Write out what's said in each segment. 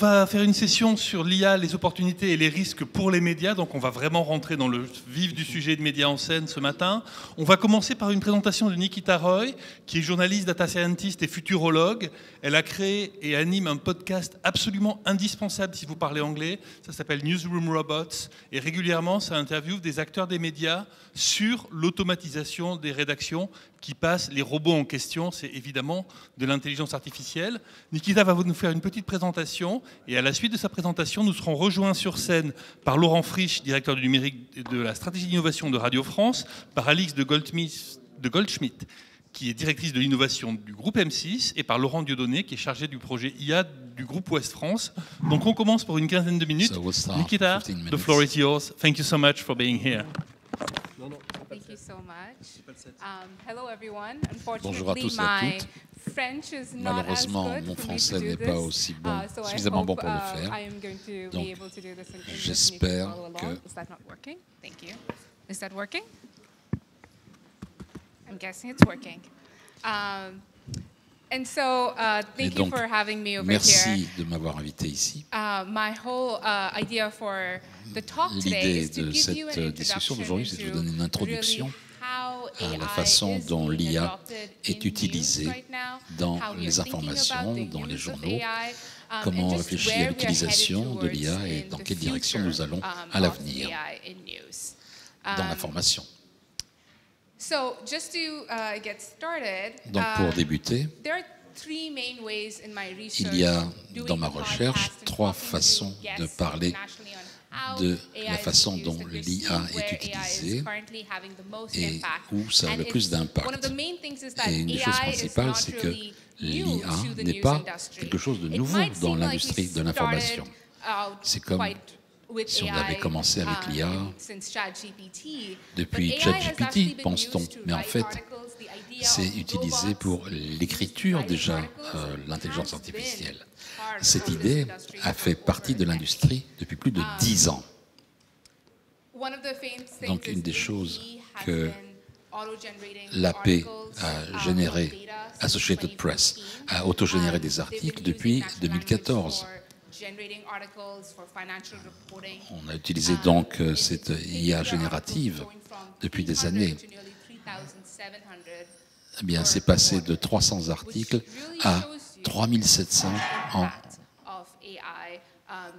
va faire une session sur l'IA, les opportunités et les risques pour les médias. Donc on va vraiment rentrer dans le vif du sujet de médias en scène ce matin. On va commencer par une présentation de Nikita Roy, qui est journaliste, data scientist et futurologue. Elle a créé et anime un podcast absolument indispensable si vous parlez anglais. Ça s'appelle Newsroom Robots. Et régulièrement, ça interviewe des acteurs des médias sur l'automatisation des rédactions qui passent les robots en question. C'est évidemment de l'intelligence artificielle. Nikita va nous faire une petite présentation et à la suite de sa présentation, nous serons rejoints sur scène par Laurent Frisch, directeur du numérique de la stratégie d'innovation de Radio France, par Alix de Goldschmidt, qui est directrice de l'innovation du groupe M6, et par Laurent Dieudonné, qui est chargé du projet IA du groupe Ouest France. Donc on commence pour une quinzaine de minutes. Nikita, the floor is yours. Thank you so much for being here. Thank you so much. Hello everyone. Bonjour à tous et à toutes. Malheureusement, mon français n'est pas aussi bon, suffisamment bon pour le faire. Donc, j'espère que... Is that not working? Thank you. Is that working? I'm guessing it's working. And so, thank you for having me over merci here. de m'avoir invité ici. My whole idea for the talk today is to L'idée de give you an cette discussion d'aujourd'hui, c'est de vous donner une introduction à la à façon dont l'IA est utilisée dans les informations, dans les journaux, comment on réfléchit à l'utilisation de l'IA et dans quelle direction nous allons à l'avenir dans l'information. Donc pour débuter, il y a dans ma recherche 3 façons de parler de la façon dont l'IA est utilisée et où ça a le plus d'impact. Et une des choses principales, c'est que l'IA n'est pas quelque chose de nouveau dans l'industrie de l'information. C'est comme si on avait commencé avec l'IA depuis ChatGPT, pense-t-on. Mais en fait, c'est utilisé pour l'écriture déjà, l'intelligence artificielle. Cette idée a fait partie de l'industrie depuis plus de 10 ans. Donc une des choses que l'AP a généré, Associated Press, a autogénéré des articles depuis 2014. On a utilisé donc cette IA générative depuis des années. Eh bien, c'est passé de 300 articles à 3700 en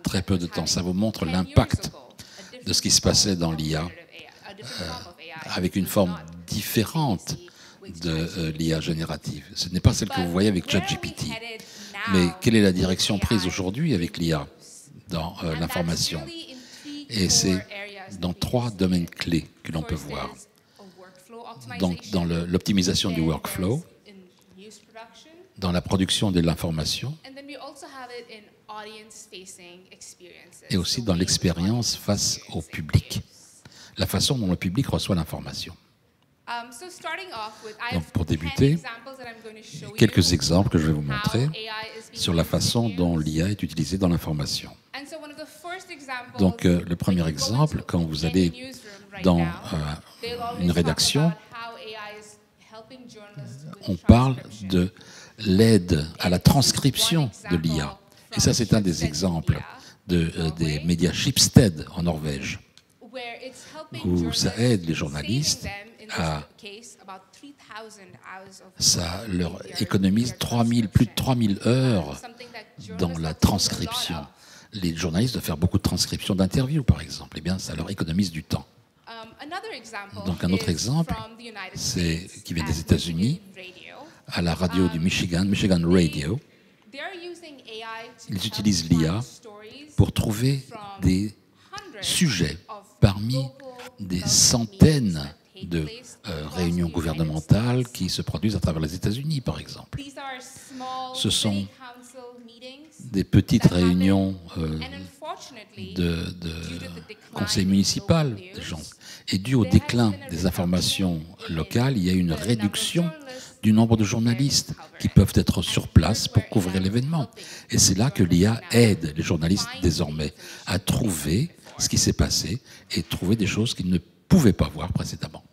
très peu de temps. Ça vous montre l'impact de ce qui se passait dans l'IA avec une forme différente de l'IA générative. Ce n'est pas celle que vous voyez avec ChatGPT. Mais quelle est la direction prise aujourd'hui avec l'IA dans l'information? Et c'est dans 3 domaines clés que l'on peut voir. Donc, dans l'optimisation du workflow, dans la production de l'information, et aussi dans l'expérience face au public, la façon dont le public reçoit l'information. Donc, pour débuter, quelques exemples que je vais vous montrer sur la façon dont l'IA est utilisée dans l'information. Donc, le premier exemple, quand vous allez dans une rédaction, on parle de l'aide à la transcription de l'IA. Et ça, c'est un des exemples des médias Schibsted en Norvège, où ça aide les journalistes ça leur économise plus de 3000 heures dans la transcription. Les journalistes doivent faire beaucoup de transcriptions d'interviews, par exemple. Eh bien, ça leur économise du temps. Donc, un autre exemple, c'est qui vient des États-Unis, à la radio du Michigan Radio. Ils utilisent l'IA pour trouver des sujets parmi des centaines de réunions gouvernementales qui se produisent à travers les États-Unis, par exemple. Ce sont des petites réunions de conseil municipal, des gens. Et dû au déclin des informations locales, il y a une réduction du nombre de journalistes qui peuvent être sur place pour couvrir l'événement. Et c'est là que l'IA aide les journalistes désormais à trouver ce qui s'est passé et trouver des choses qu'ils ne pouvaient pas voir précédemment.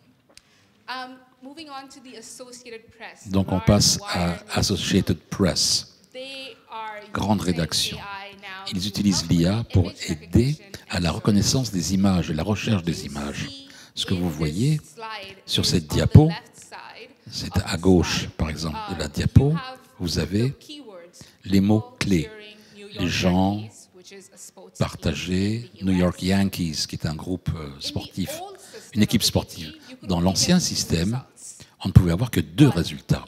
Donc on passe à Associated Press. grandes rédactions. Ils utilisent l'IA pour aider à la reconnaissance des images et la recherche des images. Ce que vous voyez sur cette diapo, c'est à gauche, par exemple, de la diapo, vous avez les mots-clés. Les gens, partagés, New York Yankees, qui est un groupe sportif, une équipe sportive. Dans l'ancien système, on ne pouvait avoir que 2 résultats.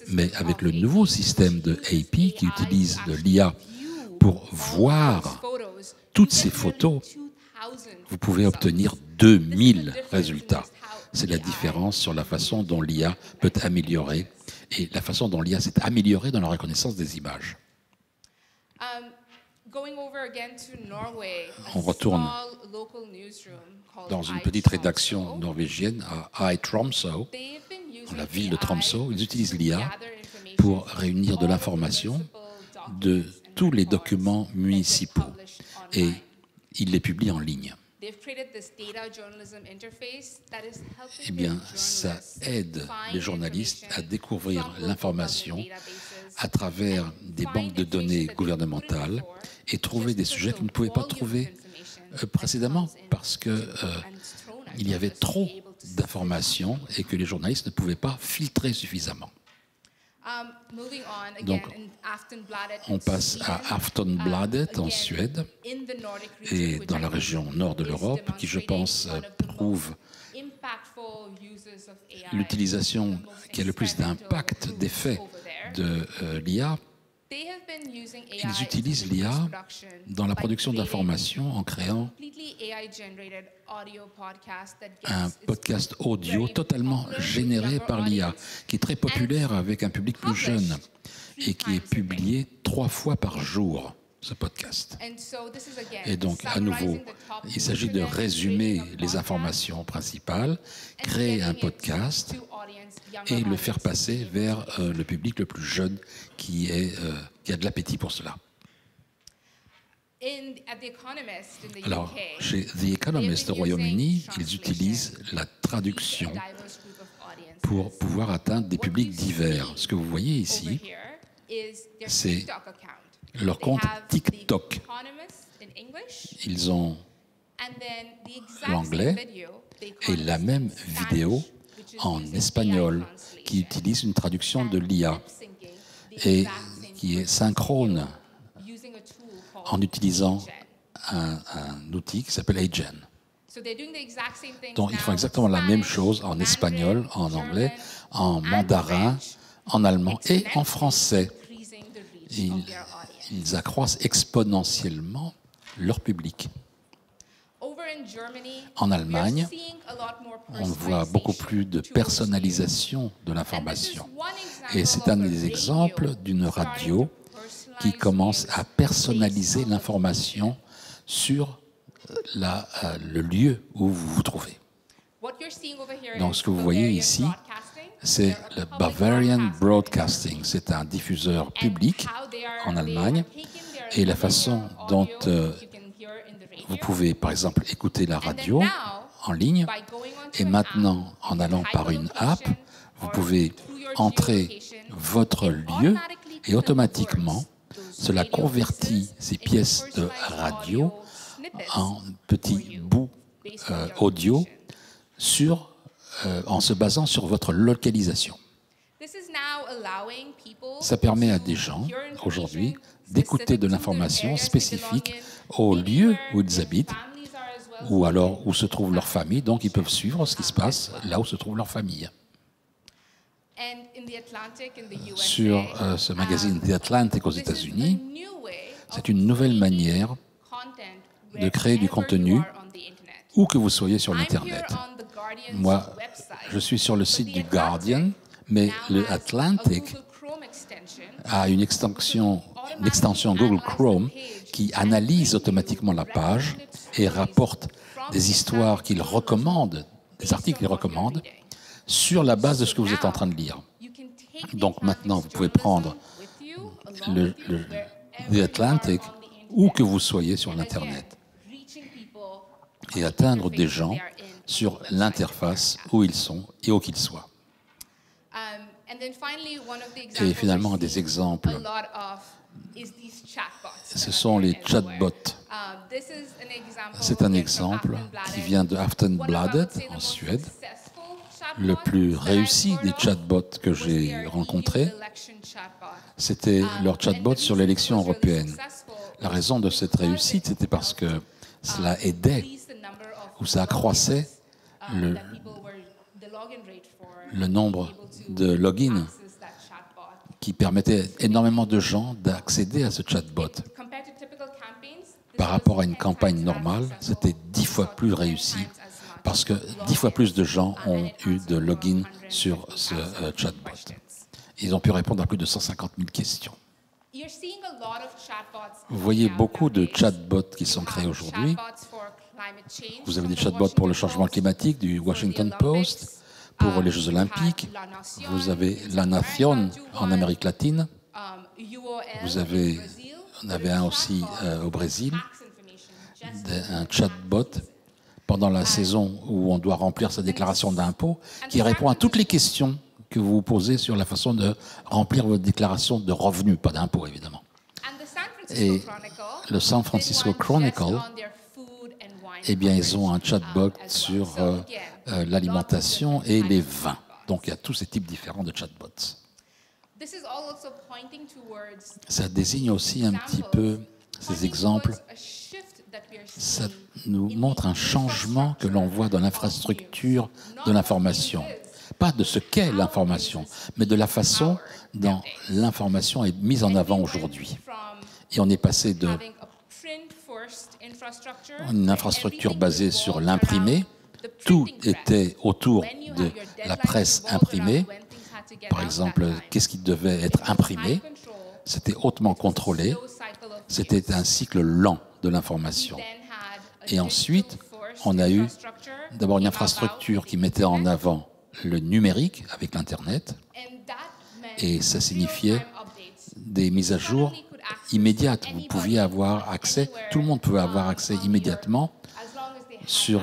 Mais avec le nouveau système de AP, qui utilise de l'IA pour voir toutes ces photos, vous pouvez obtenir 2000 résultats. C'est la différence sur la façon dont l'IA peut améliorer et la façon dont l'IA s'est améliorée dans la reconnaissance des images. On retourne dans une petite rédaction norvégienne à Tromsø, dans la ville de Tromsø. Ils utilisent l'IA pour réunir de l'information de tous les documents municipaux et ils les publient en ligne. Eh bien, ça aide les journalistes à découvrir l'information à travers des banques de données gouvernementales et trouver des sujets qu'ils ne pouvaient pas trouver précédemment parce qu'il y avait trop d'informations et que les journalistes ne pouvaient pas filtrer suffisamment. Donc, on passe à Aftonbladet en Suède et dans la région nord de l'Europe, qui, je pense, prouve l'utilisation qui a le plus d'impact, d'effet de l'IA. Ils utilisent l'IA dans la production d'informations en créant un podcast audio totalement généré par l'IA, qui est très populaire avec un public plus jeune et qui est publié 3 fois par jour, ce podcast. Et donc, à nouveau, il s'agit de résumer les informations principales, créer un podcast et le faire passer vers le public le plus jeune qui a de l'appétit pour cela. Alors, chez The Economist au Royaume-Uni, ils utilisent la traduction pour pouvoir atteindre des publics divers. Ce que vous voyez ici, c'est leur compte TikTok. Ils ont l'anglais et la même vidéo en espagnol qui utilise une traduction de l'IA et qui est synchrone en utilisant un outil qui s'appelle Agen. Donc, ils font exactement la même chose en espagnol, en anglais, en mandarin, en allemand et en français. Ils accroissent exponentiellement leur public. En Allemagne, on voit beaucoup plus de personnalisation de l'information. Et c'est un des exemples d'une radio qui commence à personnaliser l'information sur le lieu où vous vous trouvez. Donc, ce que vous voyez ici, c'est le Bavarian Broadcasting. C'est un diffuseur public en Allemagne. Et la façon dont vous pouvez, par exemple, écouter la radio en ligne. Et maintenant, en allant par une app, vous pouvez entrer votre lieu et automatiquement, cela convertit ces pièces de radio en petits bouts audio en se basant sur votre localisation. Ça permet à des gens, aujourd'hui, d'écouter de l'information spécifique au lieu où ils habitent, ou alors où se trouve leur famille, donc ils peuvent suivre ce qui se passe là où se trouve leur famille. Sur ce magazine The Atlantic aux États-Unis, c'est une nouvelle manière de créer du contenu où que vous soyez sur l'Internet. Moi, je suis sur le site du Guardian, mais le Atlantic a une extension Google Chrome qui analyse automatiquement la page et rapporte des histoires qu'il recommande, des articles qu'il recommande, sur la base de ce que vous êtes en train de lire. Donc maintenant, vous pouvez prendre The Atlantic où que vous soyez sur l'Internet et atteindre des gens sur l'interface où ils sont et où qu'ils soient. Et finalement, un des exemples, ce sont les chatbots. C'est un exemple qui vient de Aftonbladet, en Suède, le plus réussi des chatbots que j'ai rencontrés. C'était leur chatbot sur l'élection européenne. La raison de cette réussite, c'était parce que cela aidait, ou ça accroissait le nombre de logins qui permettait énormément de gens d'accéder à ce chatbot. Par rapport à une campagne normale, c'était 10 fois plus réussi parce que 10 fois plus de gens ont eu de login sur ce chatbot. Ils ont pu répondre à plus de 150 000 questions. Vous voyez beaucoup de chatbots qui sont créés aujourd'hui. Vous avez des chatbots pour le changement climatique du Washington Post, pour les Jeux Olympiques. Vous avez La Nación en Amérique latine. Vous avez, on avait un aussi au Brésil, un chatbot pendant la saison où on doit remplir sa déclaration d'impôt qui répond à toutes les questions que vous vous posez sur la façon de remplir votre déclaration de revenus, pas d'impôt évidemment. Et le San Francisco Chronicle, eh bien, ils ont un chatbot sur l'alimentation et les vins. Donc, il y a tous ces types différents de chatbots. Ça désigne aussi un petit peu, ces exemples, ça nous montre un changement que l'on voit dans l'infrastructure de l'information. Pas de ce qu'est l'information, mais de la façon dont l'information est mise en avant aujourd'hui. Et on est passé d'une infrastructure basée sur l'imprimé. Tout était autour de la presse imprimée. Par exemple, qu'est-ce qui devait être imprimé? C'était hautement contrôlé. C'était un cycle lent de l'information. Et ensuite, on a eu d'abord une infrastructure qui mettait en avant le numérique avec l'Internet. Et ça signifiait des mises à jour immédiates. Vous pouviez avoir accès, tout le monde pouvait avoir accès immédiatement sur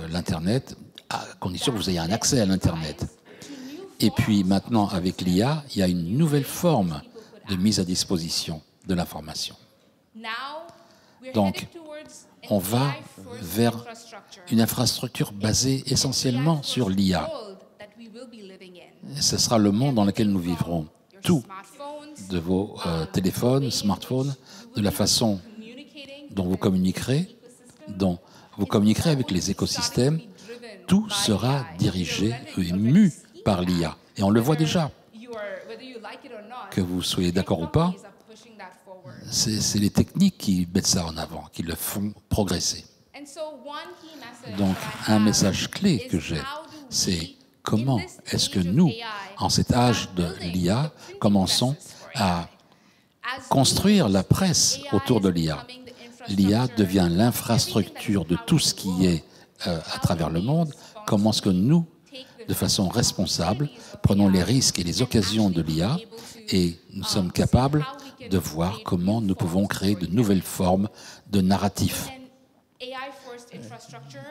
l'Internet, à condition que vous ayez un accès à l'Internet. Et puis maintenant, avec l'IA, il y a une nouvelle forme de mise à disposition de l'information. Donc, on va vers une infrastructure basée essentiellement sur l'IA. Ce sera le monde dans lequel nous vivrons. Tout de vos téléphones, smartphones, de la façon dont vous communiquerez avec les écosystèmes, tout sera dirigé et mu par l'IA. Et on le voit déjà. Que vous soyez d'accord ou pas, c'est les techniques qui mettent ça en avant, qui le font progresser. Donc, un message clé que j'ai, c'est comment est-ce que nous, en cet âge de l'IA, commençons à construire la presse autour de l'IA. L'IA devient l'infrastructure de tout ce qui est à travers le monde. Comment est-ce que nous, de façon responsable, prenons les risques et les occasions de l'IA et nous sommes capables de voir comment nous pouvons créer de nouvelles formes de narratifs.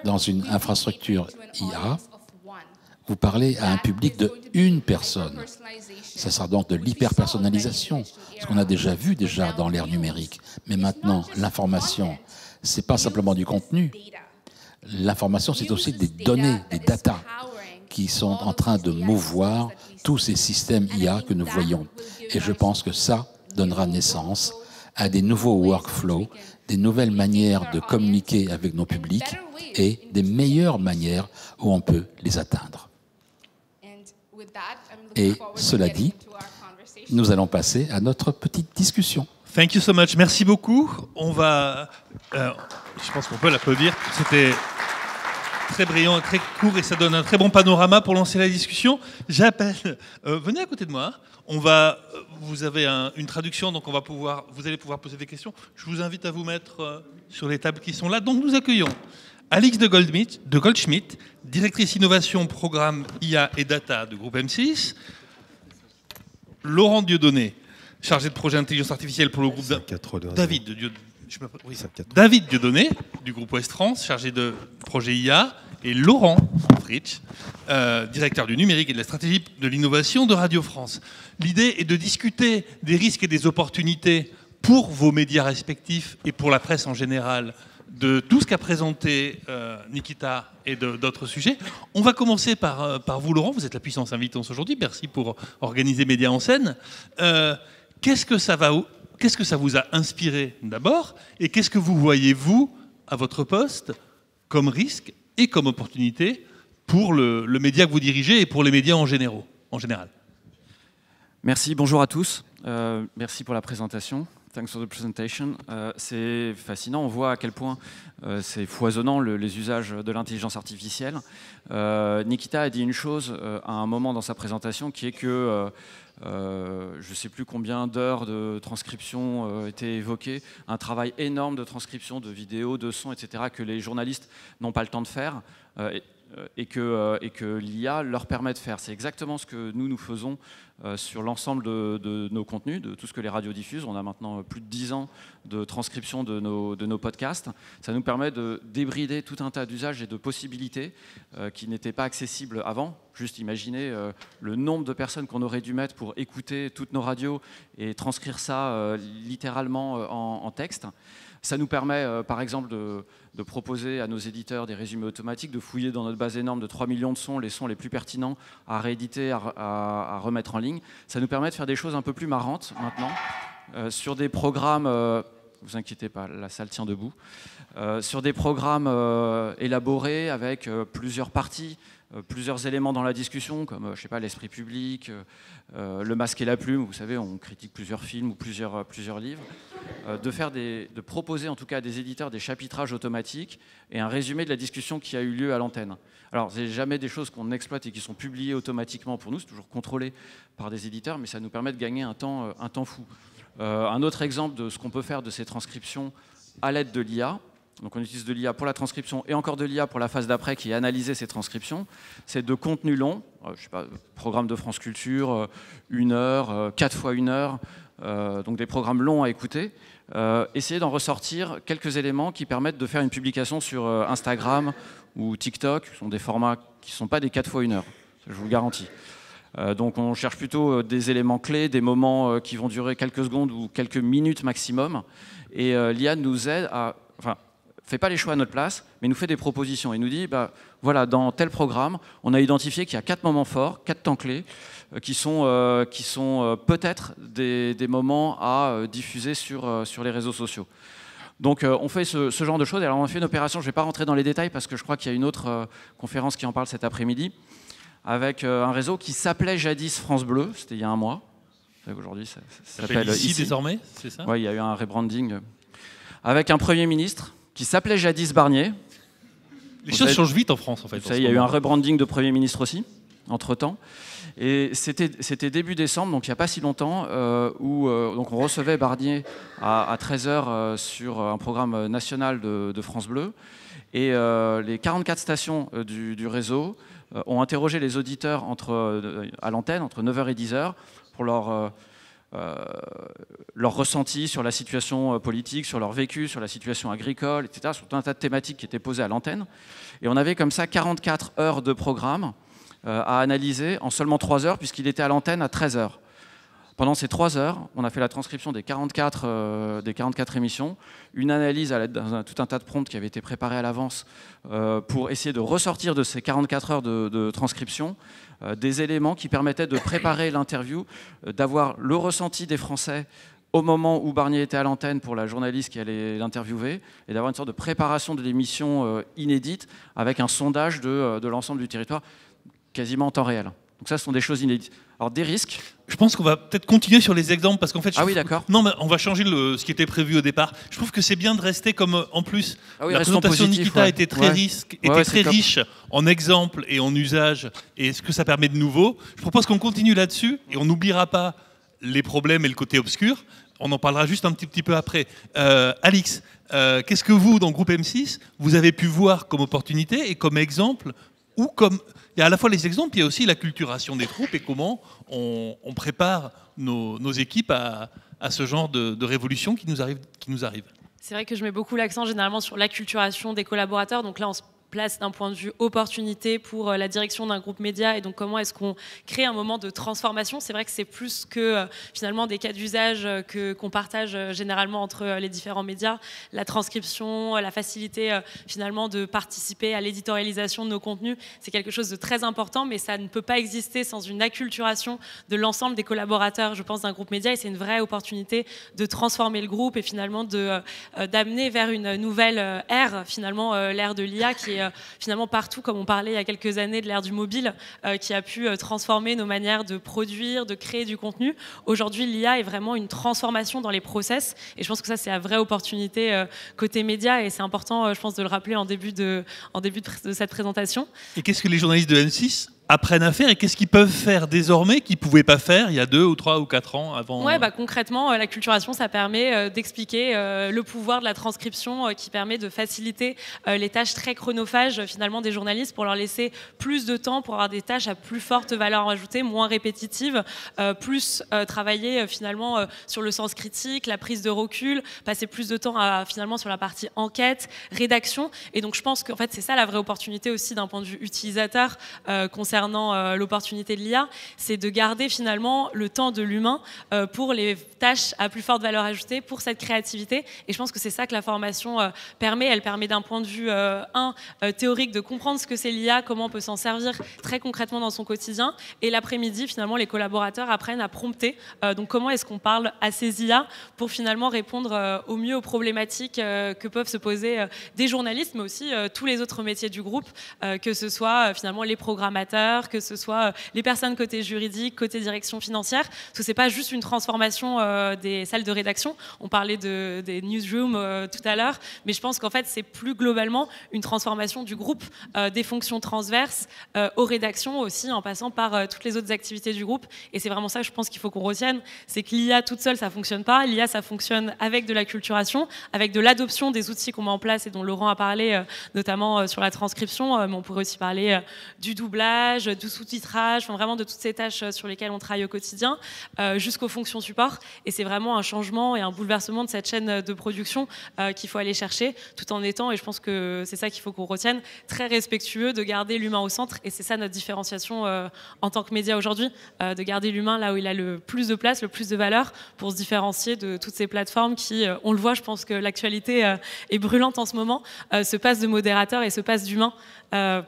Dans une infrastructure IA, vous parlez à un public de une personne. Ça sera donc de l'hyperpersonnalisation, ce qu'on a déjà vu dans l'ère numérique. Mais maintenant, l'information, ce n'est pas simplement du contenu. L'information, c'est aussi des données, des datas, qui sont en train de mouvoir tous ces systèmes IA que nous voyons. Et je pense que ça donnera naissance à des nouveaux workflows, des nouvelles manières de communiquer avec nos publics et des meilleures manières où on peut les atteindre. Et cela dit, nous allons passer à notre petite discussion. Thank you so much. Merci beaucoup. On va, je pense qu'on peut l'applaudir. C'était très brillant, très court et ça donne un très bon panorama pour lancer la discussion. J'appelle. Venez à côté de moi. Vous avez une traduction, donc vous allez pouvoir poser des questions. Je vous invite à vous mettre sur les tables qui sont là. Donc nous accueillons Alix de Goldschmidt, directrice innovation, programme IA et data de groupe M6. Laurent Dieudonné, chargé de projet intelligence artificielle pour le groupe David Dieudonné, du groupe Ouest France, chargé de projet IA. Et Laurent Rich, directeur du numérique et de la stratégie de l'innovation de Radio France. L'idée est de discuter des risques et des opportunités pour vos médias respectifs et pour la presse en général, de tout ce qu'a présenté Nikita et d'autres sujets. On va commencer par vous, Laurent. Vous êtes la puissance invitante aujourd'hui. Merci pour organiser Médias en scène. Qu'est-ce que ça vous a inspiré d'abord, et qu'est-ce que vous voyez, vous, à votre poste, comme risque et comme opportunité pour le média que vous dirigez et pour les médias en général? Merci, bonjour à tous. Merci pour la présentation. Thanks for the presentation. C'est fascinant, on voit à quel point c'est foisonnant les usages de l'intelligence artificielle. Nikita a dit une chose à un moment dans sa présentation qui est que je ne sais plus combien d'heures de transcription étaient évoquées, un travail énorme de transcription de vidéos, de sons, etc., que les journalistes n'ont pas le temps de faire et que l'IA leur permet de faire. C'est exactement ce que nous faisons sur l'ensemble de nos contenus, de tout ce que les radios diffusent. On a maintenant plus de 10 ans de transcription de nos podcasts. Ça nous permet de débrider tout un tas d'usages et de possibilités qui n'étaient pas accessibles avant. Juste imaginer le nombre de personnes qu'on aurait dû mettre pour écouter toutes nos radios et transcrire ça littéralement en texte. Ça nous permet, par exemple, de proposer à nos éditeurs des résumés automatiques, de fouiller dans notre base énorme de 3 millions de sons, les sons les plus pertinents à rééditer, à remettre en ligne. Ça nous permet de faire des choses un peu plus marrantes maintenant, sur des programmes, vous inquiétez pas, la salle tient debout, sur des programmes élaborés avec plusieurs parties, plusieurs éléments dans la discussion, comme je sais pas, l'esprit public, le masque et la plume, vous savez, on critique plusieurs films ou plusieurs livres, de proposer en tout cas à des éditeurs des chapitrages automatiques et un résumé de la discussion qui a eu lieu à l'antenne. Alors, c'est jamais des choses qu'on exploite et qui sont publiées automatiquement pour nous, c'est toujours contrôlé par des éditeurs, mais ça nous permet de gagner un temps fou. Un autre exemple de ce qu'on peut faire de ces transcriptions à l'aide de l'IA, donc on utilise de l'IA pour la transcription et encore de l'IA pour la phase d'après qui est analyser ces transcriptions, c'est de contenu long, je sais pas, programme de France Culture, 1 heure, 4 fois 1 heure, donc des programmes longs à écouter, essayer d'en ressortir quelques éléments qui permettent de faire une publication sur Instagram ou TikTok, ce sont des formats qui ne sont pas des 4 fois 1 heure, je vous le garantis. Donc on cherche plutôt des éléments clés, des moments qui vont durer quelques secondes ou quelques minutes maximum, et l'IA nous aide à... fait pas les choix à notre place, mais nous fait des propositions. Il nous dit, voilà, dans tel programme, on a identifié qu'il y a 4 moments forts, 4 temps clés, qui sont peut-être des moments à diffuser sur les réseaux sociaux. Donc on fait ce genre de choses. Alors on a fait une opération, je ne vais pas rentrer dans les détails parce que je crois qu'il y a une autre conférence qui en parle cet après-midi, avec un réseau qui s'appelait jadis France Bleu, c'était il y a un mois. Aujourd'hui, ça s'appelle ici désormais, c'est ça? Oui, il y a eu un rebranding. Avec un Premier ministre qui s'appelait jadis Barnier. Les choses changent vite en France, en fait. Il y a eu un rebranding de Premier ministre aussi, entre-temps. Et c'était début décembre, donc il n'y a pas si longtemps, où donc on recevait Barnier à 13h sur un programme national de France Bleu. Et les 44 stations du réseau ont interrogé les auditeurs à l'antenne, entre 9h et 10h, pour leur ressenti sur la situation politique, sur leur vécu, sur la situation agricole, etc., sur tout un tas de thématiques qui étaient posées à l'antenne. Et on avait comme ça 44 heures de programme à analyser en seulement 3 heures, puisqu'il était à l'antenne à 13h. Pendant ces 3 heures, on a fait la transcription des 44 émissions, une analyse à l'aide d'un tout un tas de prompts qui avaient été préparés à l'avance pour essayer de ressortir de ces 44 heures de transcription des éléments qui permettaient de préparer l'interview, d'avoir le ressenti des Français au moment où Barnier était à l'antenne pour la journaliste qui allait l'interviewer, et d'avoir une sorte de préparation de l'émission inédite avec un sondage de l'ensemble du territoire quasiment en temps réel. Donc ça, ce sont des choses inédites. Alors des risques. Je pense qu'on va peut-être continuer sur les exemples parce qu'en fait... oui, d'accord. Non, mais on va changer ce qui était prévu au départ. Je trouve que c'est bien de rester comme... En plus, la présentation de Nikita était très riche en exemples et en usages et ce que ça permet de nouveau. Je propose qu'on continue là-dessus et on n'oubliera pas les problèmes et le côté obscur. On en parlera juste un petit peu après. Alix, qu'est-ce que vous, dans le groupe M6, vous avez pu voir comme opportunité et comme exemple ou comme... Il y a à la fois les exemples, il y a aussi l'acculturation des troupes et comment on prépare nos équipes à ce genre de révolution qui nous arrive. C'est vrai que je mets beaucoup l'accent généralement sur l'acculturation des collaborateurs. Donc là, place d'un point de vue opportunité pour la direction d'un groupe média, et donc comment est-ce qu'on crée un moment de transformation. C'est vrai que c'est plus que finalement des cas d'usage qu'on partage généralement entre les différents médias, la transcription, la facilité finalement de participer à l'éditorialisation de nos contenus, c'est quelque chose de très important, mais ça ne peut pas exister sans une acculturation de l'ensemble des collaborateurs, je pense, d'un groupe média, et c'est une vraie opportunité de transformer le groupe et finalement d'amener vers une nouvelle ère, finalement l'ère de l'IA qui est finalement partout, comme on parlait il y a quelques années de l'ère du mobile, qui a pu transformer nos manières de produire, de créer du contenu. Aujourd'hui, l'IA est vraiment une transformation dans les process, et je pense que ça, c'est la vraie opportunité côté média, et c'est important, je pense, de le rappeler en début de cette présentation. Et qu'est-ce que les journalistes de M6 apprennent à faire, et qu'est-ce qu'ils peuvent faire désormais qu'ils ne pouvaient pas faire il y a 2 ou 3 ou 4 ans avant? Ouais, concrètement, la culturation, ça permet d'expliquer le pouvoir de la transcription qui permet de faciliter les tâches très chronophages finalement des journalistes pour leur laisser plus de temps pour avoir des tâches à plus forte valeur ajoutée, moins répétitives, plus travailler finalement sur le sens critique, la prise de recul, passer plus de temps finalement sur la partie enquête, rédaction. Et donc je pense qu'en fait c'est ça la vraie opportunité aussi d'un point de vue utilisateur concernant l'opportunité de l'IA, c'est de garder finalement le temps de l'humain pour les tâches à plus forte valeur ajoutée, pour cette créativité. Et je pense que c'est ça que la formation permet. Elle permet d'un point de vue théorique de comprendre ce que c'est l'IA, comment on peut s'en servir très concrètement dans son quotidien. Et l'après-midi, finalement, les collaborateurs apprennent à prompter. Donc comment est-ce qu'on parle à ces IA pour finalement répondre au mieux aux problématiques que peuvent se poser des journalistes, mais aussi tous les autres métiers du groupe, que ce soit finalement les programmateurs, que ce soit les personnes côté juridique, côté direction financière, parce que c'est pas juste une transformation des salles de rédaction. On parlait des newsrooms tout à l'heure, mais je pense qu'en fait c'est plus globalement une transformation du groupe, des fonctions transverses aux rédactions aussi, en passant par toutes les autres activités du groupe. Et c'est vraiment ça, je pense qu'il faut qu'on retienne, c'est que l'IA toute seule ça fonctionne pas. L'IA ça fonctionne avec de la culturation, avec de l'adoption des outils qu'on met en place et dont Laurent a parlé, notamment sur la transcription, mais on pourrait aussi parler du doublage, du sous-titrage, enfin vraiment de toutes ces tâches sur lesquelles on travaille au quotidien, jusqu'aux fonctions support. Et c'est vraiment un changement et un bouleversement de cette chaîne de production qu'il faut aller chercher, tout en étant, et je pense que c'est ça qu'il faut qu'on retienne, très respectueux de garder l'humain au centre. Et c'est ça notre différenciation en tant que média aujourd'hui, de garder l'humain là où il a le plus de place, le plus de valeur, pour se différencier de toutes ces plateformes qui, on le voit, je pense que l'actualité est brûlante en ce moment, se passe de modérateurs et se passe d'humains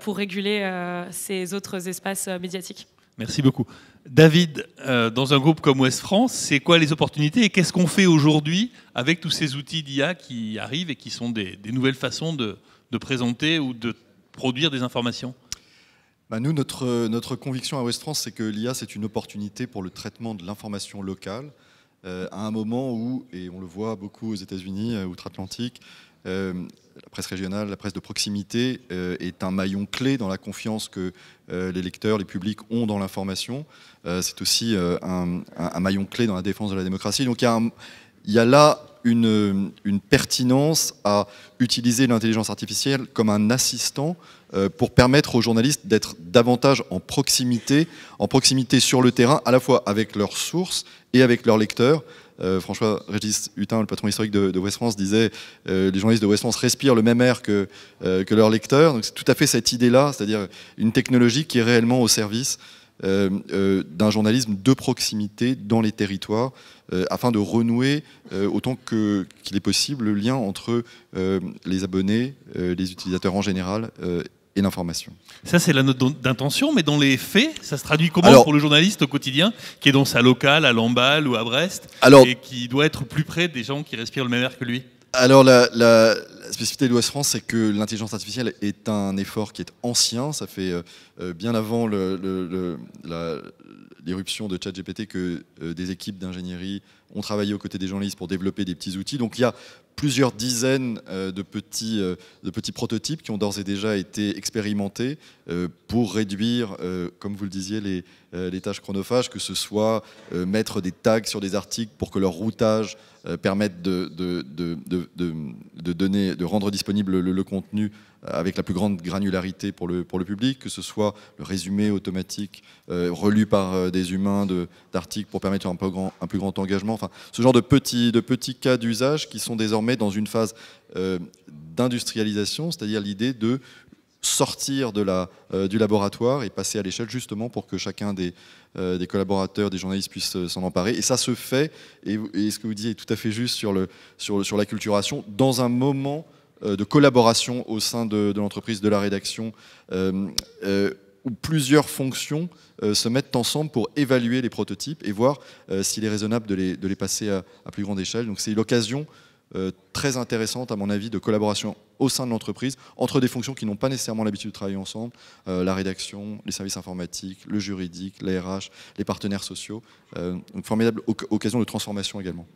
pour réguler ces autres espaces médiatiques. Merci beaucoup. David, dans un groupe comme Ouest France, c'est quoi les opportunités et qu'est-ce qu'on fait aujourd'hui avec tous ces outils d'IA qui arrivent et qui sont des nouvelles façons de présenter ou de produire des informations? Nous, notre conviction à Ouest France, c'est que l'IA, c'est une opportunité pour le traitement de l'information locale, à un moment où, et on le voit beaucoup aux États-Unis, outre-Atlantique, la presse régionale, la presse de proximité est un maillon clé dans la confiance que les lecteurs, les publics ont dans l'information. C'est aussi un maillon clé dans la défense de la démocratie. Donc il y a là une pertinence à utiliser l'intelligence artificielle comme un assistant pour permettre aux journalistes d'être davantage en proximité sur le terrain, à la fois avec leurs sources et avec leurs lecteurs. François-Régis Hutin, le patron historique de Ouest France, disait les journalistes de Ouest France respirent le même air que leurs lecteurs. Donc c'est tout à fait cette idée-là, c'est-à-dire une technologie qui est réellement au service d'un journalisme de proximité dans les territoires, afin de renouer autant qu'il est possible le lien entre les abonnés, les utilisateurs en général et l'information. Ça, c'est la note d'intention, mais dans les faits, ça se traduit comment pour le journaliste au quotidien, qui est dans sa locale, à Lamballe ou à Brest, et qui doit être plus près des gens qui respirent le même air que lui? Alors, la spécificité de l'Ouest France, c'est que l'intelligence artificielle est un effort qui est ancien. Ça fait bien avant l'éruption de ChatGPT que des équipes d'ingénierie ont travaillé aux côtés des journalistes pour développer des petits outils. Donc il y a plusieurs dizaines de petits prototypes qui ont d'ores et déjà été expérimentés pour réduire, comme vous le disiez, les tâches chronophages, que ce soit mettre des tags sur des articles pour que leur routage permette de rendre disponible le contenu avec la plus grande granularité pour le public, que ce soit le résumé automatique relu par des humains d'articles pour permettre un plus grand engagement. Enfin, ce genre de petits cas d'usage qui sont désormais dans une phase d'industrialisation, c'est-à-dire l'idée de sortir du laboratoire et passer à l'échelle, justement pour que chacun des collaborateurs, des journalistes puissent s'en emparer. Et ça se fait, et ce que vous disiez est tout à fait juste sur l'acculturation, dans un moment de collaboration au sein de l'entreprise, de la rédaction, où plusieurs fonctions se mettent ensemble pour évaluer les prototypes et voir s'il est raisonnable de les passer à plus grande échelle. Donc c'est l'occasion très intéressante, à mon avis, de collaboration au sein de l'entreprise, entre des fonctions qui n'ont pas nécessairement l'habitude de travailler ensemble, la rédaction, les services informatiques, le juridique, la RH, les partenaires sociaux. Une formidable occasion de transformation également.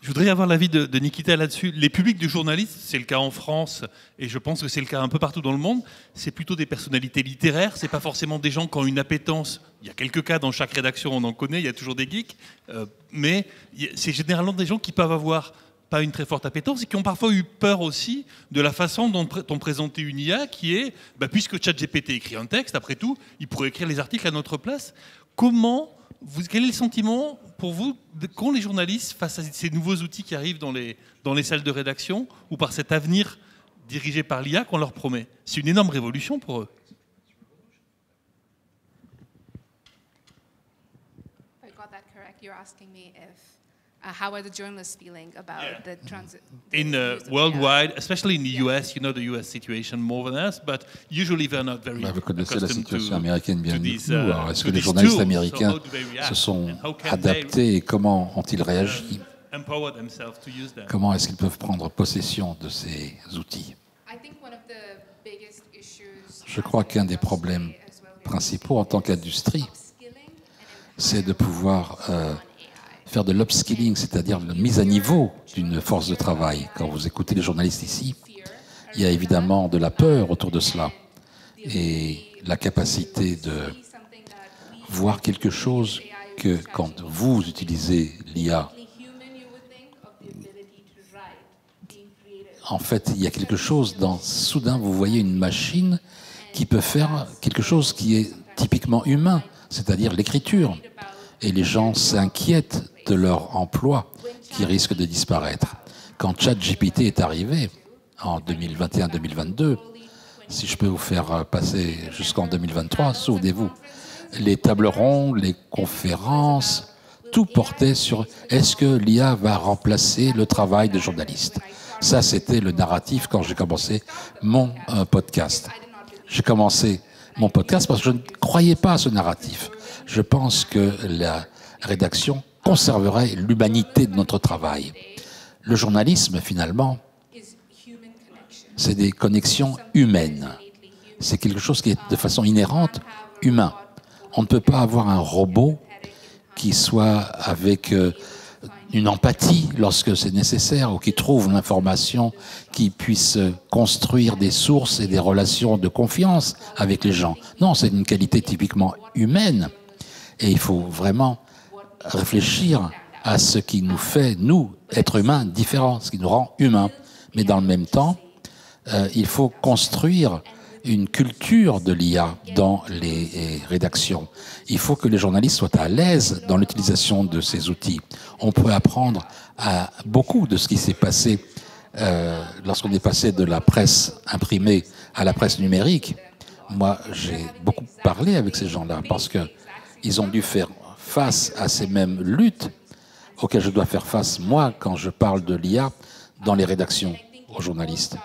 Je voudrais avoir l'avis de Nikita là-dessus. Les publics de journalistes, c'est le cas en France, et je pense que c'est le cas un peu partout dans le monde, c'est plutôt des personnalités littéraires, c'est pas forcément des gens qui ont une appétence. Il y a quelques cas dans chaque rédaction, on en connaît, il y a toujours des geeks, mais c'est généralement des gens qui peuvent avoir pas une très forte appétence et qui ont parfois eu peur aussi de la façon dont on présentait une IA qui est, puisque ChatGPT écrit un texte, après tout, il pourrait écrire les articles à notre place. Quel est le sentiment pour vous quand les journalistes, face à ces nouveaux outils qui arrivent dans les salles de rédaction ou par cet avenir dirigé par l'IA qu'on leur promet? C'est une énorme révolution pour eux. If I got that correct, you're asking me if how are the journalists feeling about the transit? Worldwide, especially in the US, you know the US situation more than us, but usually they're not very vous connaissez la accustomed situation américaine bien mieux que nous. Alors, est-ce que les these journalistes tools. américains So how do they react? se sont And how can adaptés et comment ont-ils réagi? empower themselves to use them? Comment est-ce qu'ils peuvent prendre possession de ces outils? I think one of the biggest issues Je crois qu'un des problèmes principaux en tant qu'industrie, c'est de pouvoir faire de l'upskilling, c'est-à-dire la mise à niveau d'une force de travail. Quand vous écoutez les journalistes ici, il y a évidemment de la peur autour de cela et la capacité de voir quelque chose que quand vous utilisez l'IA, en fait, il y a quelque chose soudain, vous voyez une machine qui peut faire quelque chose qui est typiquement humain, c'est-à-dire l'écriture. Et les gens s'inquiètent de leur emploi qui risque de disparaître. Quand ChatGPT est arrivé en 2021-2022, si je peux vous faire passer jusqu'en 2023, souvenez-vous, les tables rondes, les conférences, tout portait sur est-ce que l'IA va remplacer le travail de journaliste. Ça, c'était le narratif quand j'ai commencé mon podcast. J'ai commencé mon podcast parce que je ne croyais pas à ce narratif. Je pense que la rédaction conserverait l'humanité de notre travail. Le journalisme, finalement, c'est des connexions humaines. C'est quelque chose qui est de façon inhérente humain. On ne peut pas avoir un robot qui soit avec une empathie lorsque c'est nécessaire ou qui trouve l'information, qui puisse construire des sources et des relations de confiance avec les gens. Non, c'est une qualité typiquement humaine. Et il faut vraiment réfléchir à ce qui nous fait, nous, êtres humains, différents, ce qui nous rend humains. Mais dans le même temps, il faut construire une culture de l'IA dans les rédactions. Il faut que les journalistes soient à l'aise dans l'utilisation de ces outils. On peut apprendre à beaucoup de ce qui s'est passé lorsqu'on est passé de la presse imprimée à la presse numérique. Moi, j'ai beaucoup parlé avec ces gens-là parce qu'ils ont dû faire face à ces mêmes luttes auxquelles je dois faire face, moi, quand je parle de l'IA dans les rédactions aux journalistes.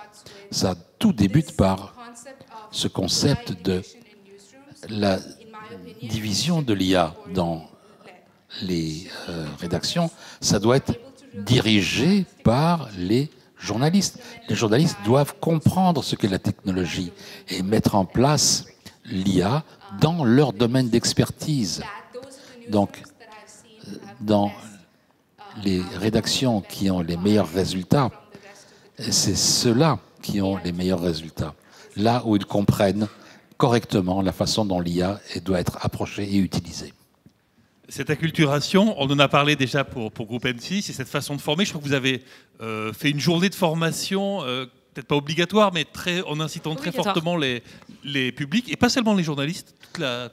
Ça, tout débute par ce concept de la division de l'IA dans les rédactions. Ça doit être dirigé par les journalistes. Les journalistes doivent comprendre ce qu'est la technologie et mettre en place l'IA dans leur domaine d'expertise. Donc, dans les rédactions qui ont les meilleurs résultats, c'est ceux-là qui ont les meilleurs résultats. Là où ils comprennent correctement la façon dont l'IA doit être approchée et utilisée. Cette acculturation, on en a parlé déjà pour Groupe M6, c'est cette façon de former. Je crois que vous avez fait une journée de formation, peut-être pas obligatoire, mais en incitant très fortement les publics, et pas seulement les journalistes,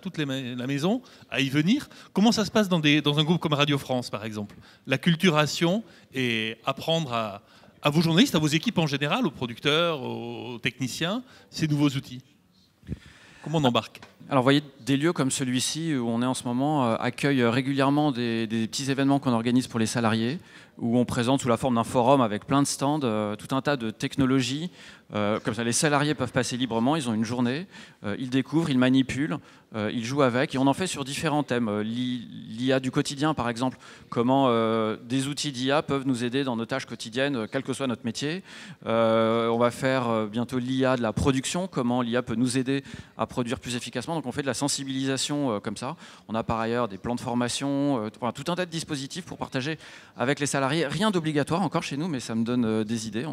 toute la maison, à y venir. Comment ça se passe dans un groupe comme Radio France, par exemple? L'acculturation et apprendre à vos journalistes, à vos équipes en général, aux producteurs, aux techniciens, ces nouveaux outils. Comment on embarque? Alors, vous voyez, des lieux comme celui-ci, où on est en ce moment, accueillent régulièrement des petits événements qu'on organise pour les salariés, où on présente sous la forme d'un forum avec plein de stands, tout un tas de technologies. Comme ça, les salariés peuvent passer librement, ils ont une journée, ils découvrent, ils manipulent, ils jouent avec, et on en fait sur différents thèmes. L'IA du quotidien, par exemple, comment des outils d'IA peuvent nous aider dans nos tâches quotidiennes, quel que soit notre métier. On va faire bientôt l'IA de la production, comment l'IA peut nous aider à produire plus efficacement. Donc on fait de la sensibilisation comme ça. On a par ailleurs des plans de formation, tout un tas de dispositifs pour partager avec les salariés. Rien d'obligatoire encore chez nous, mais ça me donne des idées.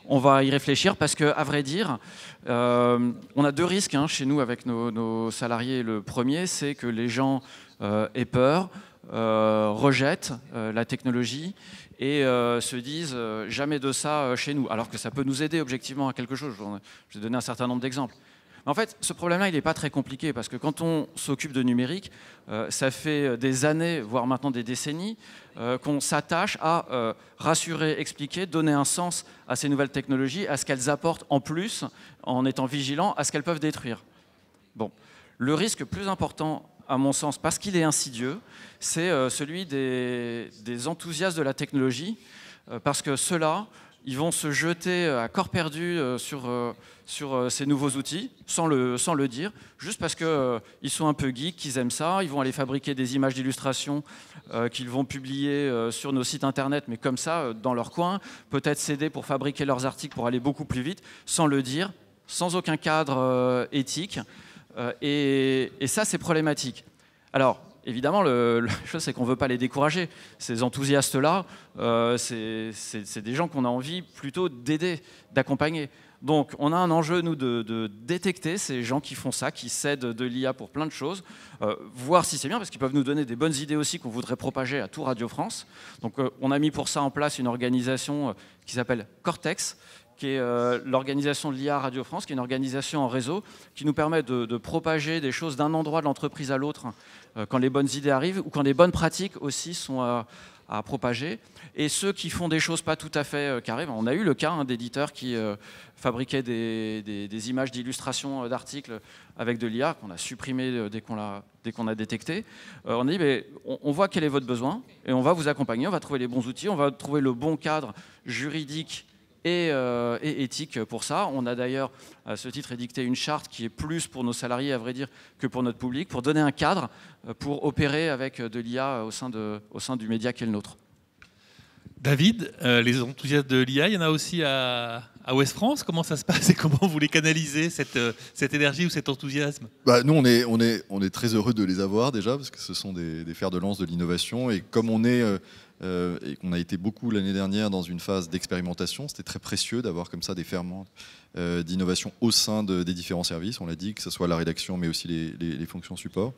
On va y réfléchir parce qu'à vrai dire, on a deux risques chez nous avec nos salariés. Le premier, c'est que les gens aient peur, rejettent la technologie et se disent jamais de ça chez nous, alors que ça peut nous aider objectivement à quelque chose. Je vais donner un certain nombre d'exemples. En fait, ce problème-là, il n'est pas très compliqué parce que quand on s'occupe de numérique, ça fait des années, voire maintenant des décennies, qu'on s'attache à rassurer, expliquer, donner un sens à ces nouvelles technologies, à ce qu'elles apportent en plus, en étant vigilant à ce qu'elles peuvent détruire. Bon. Le risque plus important, à mon sens, parce qu'il est insidieux, c'est celui des enthousiastes de la technologie, parce que ceux-là, ils vont se jeter à corps perdu sur ces nouveaux outils, sans le dire, juste parce qu'ils sont un peu geeks, qu'ils aiment ça. Ils vont aller fabriquer des images d'illustration qu'ils vont publier sur nos sites internet, mais comme ça, dans leur coin, peut-être s'aider pour fabriquer leurs articles pour aller beaucoup plus vite, sans le dire, sans aucun cadre éthique. Et ça, c'est problématique. Alors, évidemment, la chose, c'est qu'on ne veut pas les décourager. Ces enthousiastes-là, c'est des gens qu'on a envie plutôt d'aider, d'accompagner. Donc, on a un enjeu, nous, de détecter ces gens qui font ça, qui cèdent de l'IA pour plein de choses, voir si c'est bien, parce qu'ils peuvent nous donner des bonnes idées aussi qu'on voudrait propager à tout Radio France. Donc, on a mis pour ça en place une organisation qui s'appelle Cortex, qui est l'organisation de l'IA Radio France, qui est une organisation en réseau qui nous permet de propager des choses d'un endroit de l'entreprise à l'autre quand les bonnes idées arrivent ou quand les bonnes pratiques aussi sont à propager. Et ceux qui font des choses pas tout à fait carrées, on a eu le cas d'éditeurs qui fabriquaient des images d'illustration d'articles avec de l'IA qu'on a supprimé dès qu'on a détecté. On a dit, on voit quel est votre besoin et on va vous accompagner, on va trouver les bons outils, on va trouver le bon cadre juridique et éthique pour ça. On a d'ailleurs, à ce titre, édicté une charte qui est plus pour nos salariés, à vrai dire, que pour notre public, pour donner un cadre pour opérer avec de l'IA au sein du média qui est le nôtre. David, les enthousiastes de l'IA, il y en a aussi à Ouest France. Comment ça se passe et comment vous les canalisez, cette énergie ou cet enthousiasme? Nous, on est très heureux de les avoir déjà, parce que ce sont des fers de lance de l'innovation. Et comme on est... et qu'on a été beaucoup l'année dernière dans une phase d'expérimentation. C'était très précieux d'avoir comme ça des ferments d'innovation au sein des différents services. On l'a dit, que ce soit la rédaction, mais aussi les fonctions support.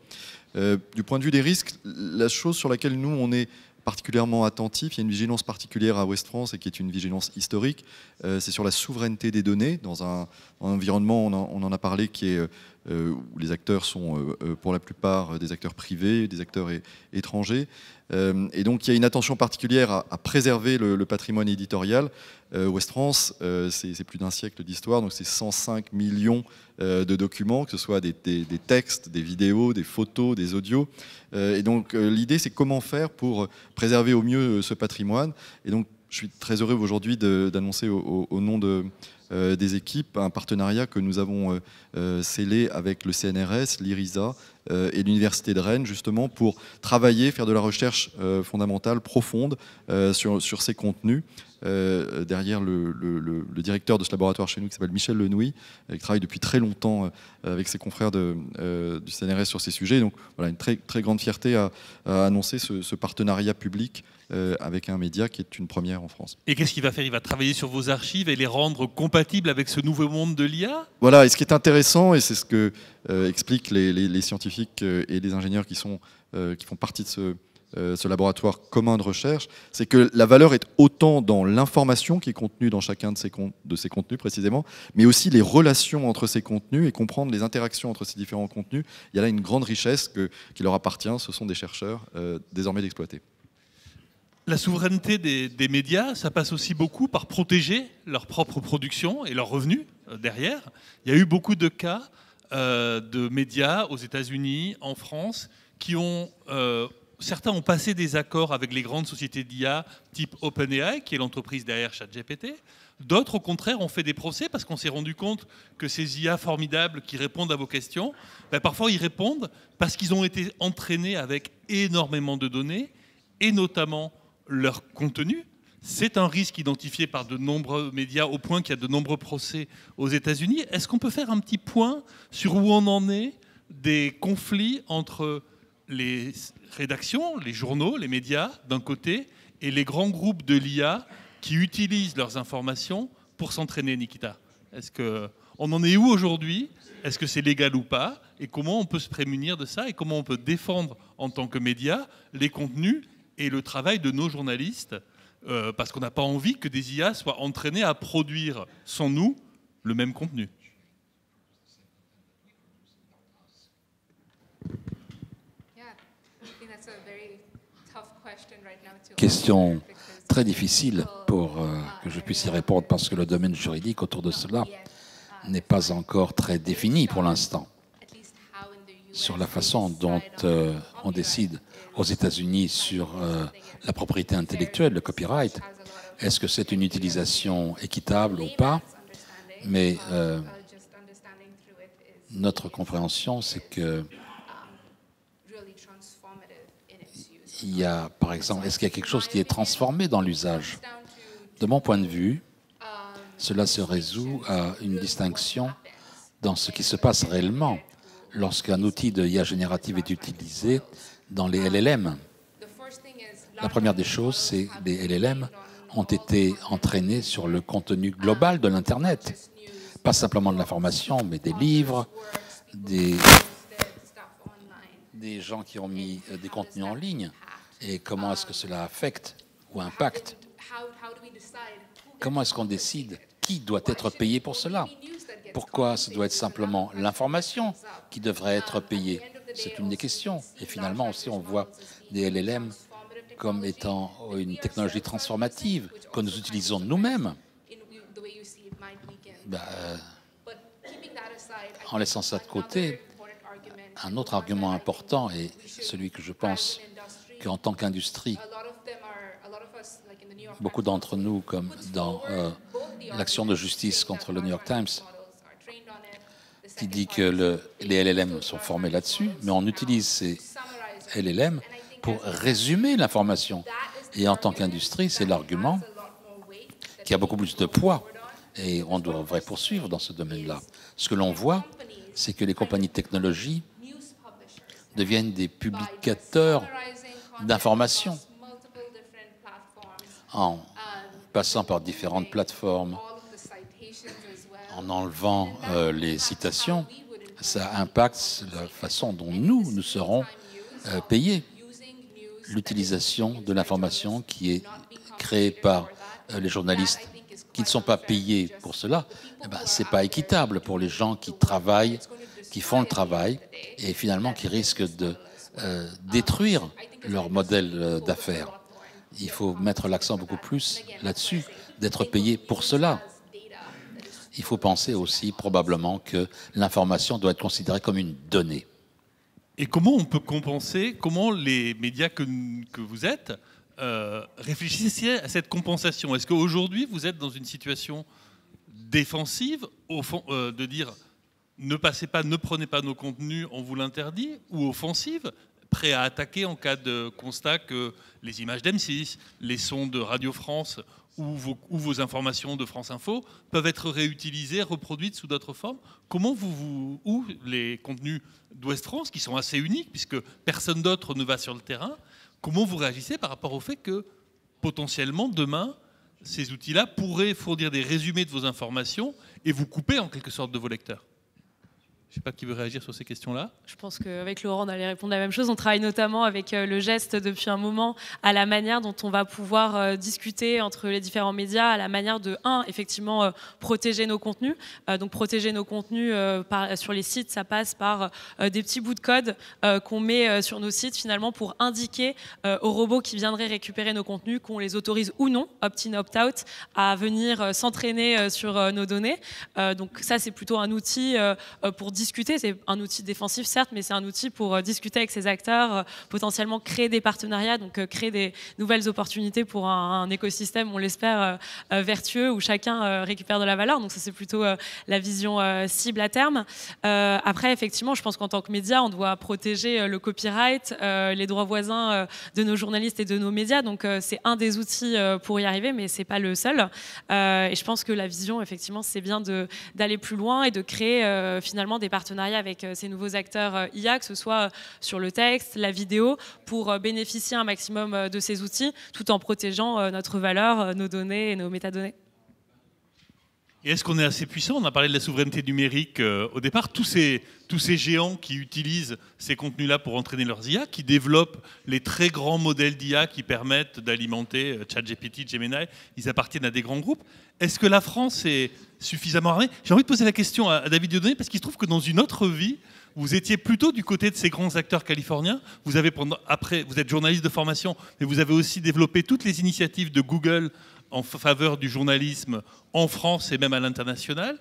Du point de vue des risques, la chose sur laquelle nous, on est particulièrement attentif, il y a une vigilance particulière à Ouest France et qui est une vigilance historique, c'est sur la souveraineté des données dans un environnement, on en a parlé, qui est où les acteurs sont pour la plupart des acteurs privés, des acteurs étrangers. Et donc il y a une attention particulière à préserver le patrimoine éditorial. Ouest France, c'est plus d'un siècle d'histoire, donc c'est 105 millions de documents, que ce soit des textes, des vidéos, des photos, des audios. Et donc l'idée, c'est comment faire pour préserver au mieux ce patrimoine. Et donc je suis très heureux aujourd'hui d'annoncer au nom des équipes un partenariat que nous avons scellé avec le CNRS, l'IRISA et l'Université de Rennes, justement pour travailler, faire de la recherche fondamentale profonde sur ces contenus. Derrière le directeur de ce laboratoire chez nous qui s'appelle Michel Lenouy, qui travaille depuis très longtemps avec ses confrères du CNRS sur ces sujets. Donc voilà, une très, très grande fierté à annoncer ce partenariat public avec un média qui est une première en France. Et qu'est-ce qu'il va faire? Il va travailler sur vos archives et les rendre compatibles avec ce nouveau monde de l'IA? Voilà, et ce qui est intéressant, et c'est ce que expliquent les scientifiques et les ingénieurs qui font partie de ce laboratoire commun de recherche, c'est que la valeur est autant dans l'information qui est contenue dans chacun de ces contenus précisément, mais aussi les relations entre ces contenus et comprendre les interactions entre ces différents contenus. Il y a là une grande richesse qui leur appartient, ce sont des chercheurs désormais d'exploiter. La souveraineté des médias, ça passe aussi beaucoup par protéger leur propre production et leurs revenus derrière. Il y a eu beaucoup de cas de médias aux États-Unis, en France, qui ont... certains ont passé des accords avec les grandes sociétés d'IA, type OpenAI, qui est l'entreprise derrière ChatGPT. D'autres, au contraire, ont fait des procès parce qu'on s'est rendu compte que ces IA formidables qui répondent à vos questions, parfois ils répondent parce qu'ils ont été entraînés avec énormément de données, et notamment leur contenu. C'est un risque identifié par de nombreux médias, au point qu'il y a de nombreux procès aux États-Unis. Est-ce qu'on peut faire un petit point sur où on en est des conflits entre les rédactions, les journaux, les médias, d'un côté, et les grands groupes de l'IA qui utilisent leurs informations pour s'entraîner, Nikita? Est-ce qu'on en est où aujourd'hui? Est-ce que c'est légal ou pas? Et comment on peut se prémunir de ça? Et comment on peut défendre, en tant que médias, les contenus et le travail de nos journalistes? Parce qu'on n'a pas envie que des IA soient entraînés à produire, sans nous, le même contenu. Question très difficile pour que je puisse y répondre, parce que le domaine juridique autour de cela n'est pas encore très défini pour l'instant. Sur la façon dont on décide aux États-Unis sur la propriété intellectuelle, le copyright, est-ce que c'est une utilisation équitable ou pas? Mais notre compréhension, c'est que il y a, par exemple, est-ce qu'il y a quelque chose qui est transformé dans l'usage? De mon point de vue, cela se résout à une distinction dans ce qui se passe réellement lorsqu'un outil de IA générative est utilisé dans les LLM. La première des choses, c'est que les LLM ont été entraînés sur le contenu global de l'Internet. Pas simplement de l'information, mais des livres, des gens qui ont mis des contenus en ligne. Et comment est-ce que cela affecte ou impacte? Comment est-ce qu'on décide qui doit être payé pour cela? Pourquoi ce doit être simplement l'information qui devrait être payée? C'est une des questions. Et finalement aussi, on voit des LLM comme étant une technologie transformative que nous utilisons nous-mêmes. En laissant ça de côté, un autre argument important, et celui que je pense qu'en tant qu'industrie, beaucoup d'entre nous, comme dans l'action de justice contre le New York Times, qui dit que les LLM sont formés là-dessus, mais on utilise ces LLM pour résumer l'information. Et en tant qu'industrie, c'est l'argument qui a beaucoup plus de poids, et on devrait poursuivre dans ce domaine-là. Ce que l'on voit, c'est que les compagnies de technologie deviennent des publicateurs d'informations en passant par différentes plateformes, en enlevant les citations. Ça impacte la façon dont nous serons payés. L'utilisation de l'information qui est créée par les journalistes qui ne sont pas payés pour cela, c'est pas équitable pour les gens qui travaillent, qui font le travail et finalement qui risquent de détruire leur modèle d'affaires. Il faut mettre l'accent beaucoup plus là-dessus, d'être payé pour cela. Il faut penser aussi probablement que l'information doit être considérée comme une donnée. Et comment on peut compenser, comment les médias que vous êtes réfléchissez à cette compensation? Est-ce qu'aujourd'hui vous êtes dans une situation défensive, au fond, de dire ne prenez pas nos contenus, on vous l'interdit, ou offensive, prêt à attaquer en cas de constat que les images d'M6, les sons de Radio France ou vos informations de France Info peuvent être réutilisées, reproduites sous d'autres formes? Comment ou les contenus d'Ouest France, qui sont assez uniques, puisque personne d'autre ne va sur le terrain, comment vous réagissez par rapport au fait que, potentiellement, demain, ces outils-là pourraient fournir des résumés de vos informations et vous couper, en quelque sorte, de vos lecteurs? Je ne sais pas qui veut réagir sur ces questions-là. Je pense qu'avec Laurent, on allait répondre la même chose. On travaille notamment avec le geste depuis un moment à la manière dont on va pouvoir discuter entre les différents médias, à la manière de, effectivement, protéger nos contenus. Donc protéger nos contenus sur les sites, ça passe par des petits bouts de code qu'on met sur nos sites, finalement, pour indiquer aux robots qui viendraient récupérer nos contenus qu'on les autorise ou non, opt-in, opt-out, à venir s'entraîner sur nos données. Donc ça, c'est plutôt un outil pour discuter. C'est un outil défensif, certes, mais c'est un outil pour discuter avec ces acteurs, potentiellement créer des partenariats, donc créer des nouvelles opportunités pour un écosystème, on l'espère, vertueux, où chacun récupère de la valeur. Donc ça, c'est plutôt la vision cible à terme. Après, effectivement, je pense qu'en tant que média, on doit protéger le copyright, les droits voisins de nos journalistes et de nos médias. Donc c'est un des outils pour y arriver, mais c'est pas le seul. Et je pense que la vision, effectivement, c'est bien d'aller plus loin et de créer finalement des partenariats avec ces nouveaux acteurs IA, que ce soit sur le texte, la vidéo, pour bénéficier un maximum de ces outils, tout en protégeant notre valeur, nos données et nos métadonnées. Et est-ce qu'on est assez puissant? On a parlé de la souveraineté numérique au départ. Tous ces géants qui utilisent ces contenus-là pour entraîner leurs IA, qui développent les très grands modèles d'IA qui permettent d'alimenter ChatGPT, Gemini, ils appartiennent à des grands groupes. Est-ce que la France est suffisamment armée? J'ai envie de poser la question à David Dieudonné, parce qu'il se trouve que dans une autre vie, vous étiez plutôt du côté de ces grands acteurs californiens. Vous êtes journaliste de formation, mais vous avez aussi développé toutes les initiatives de Google en faveur du journalisme en France et même à l'international.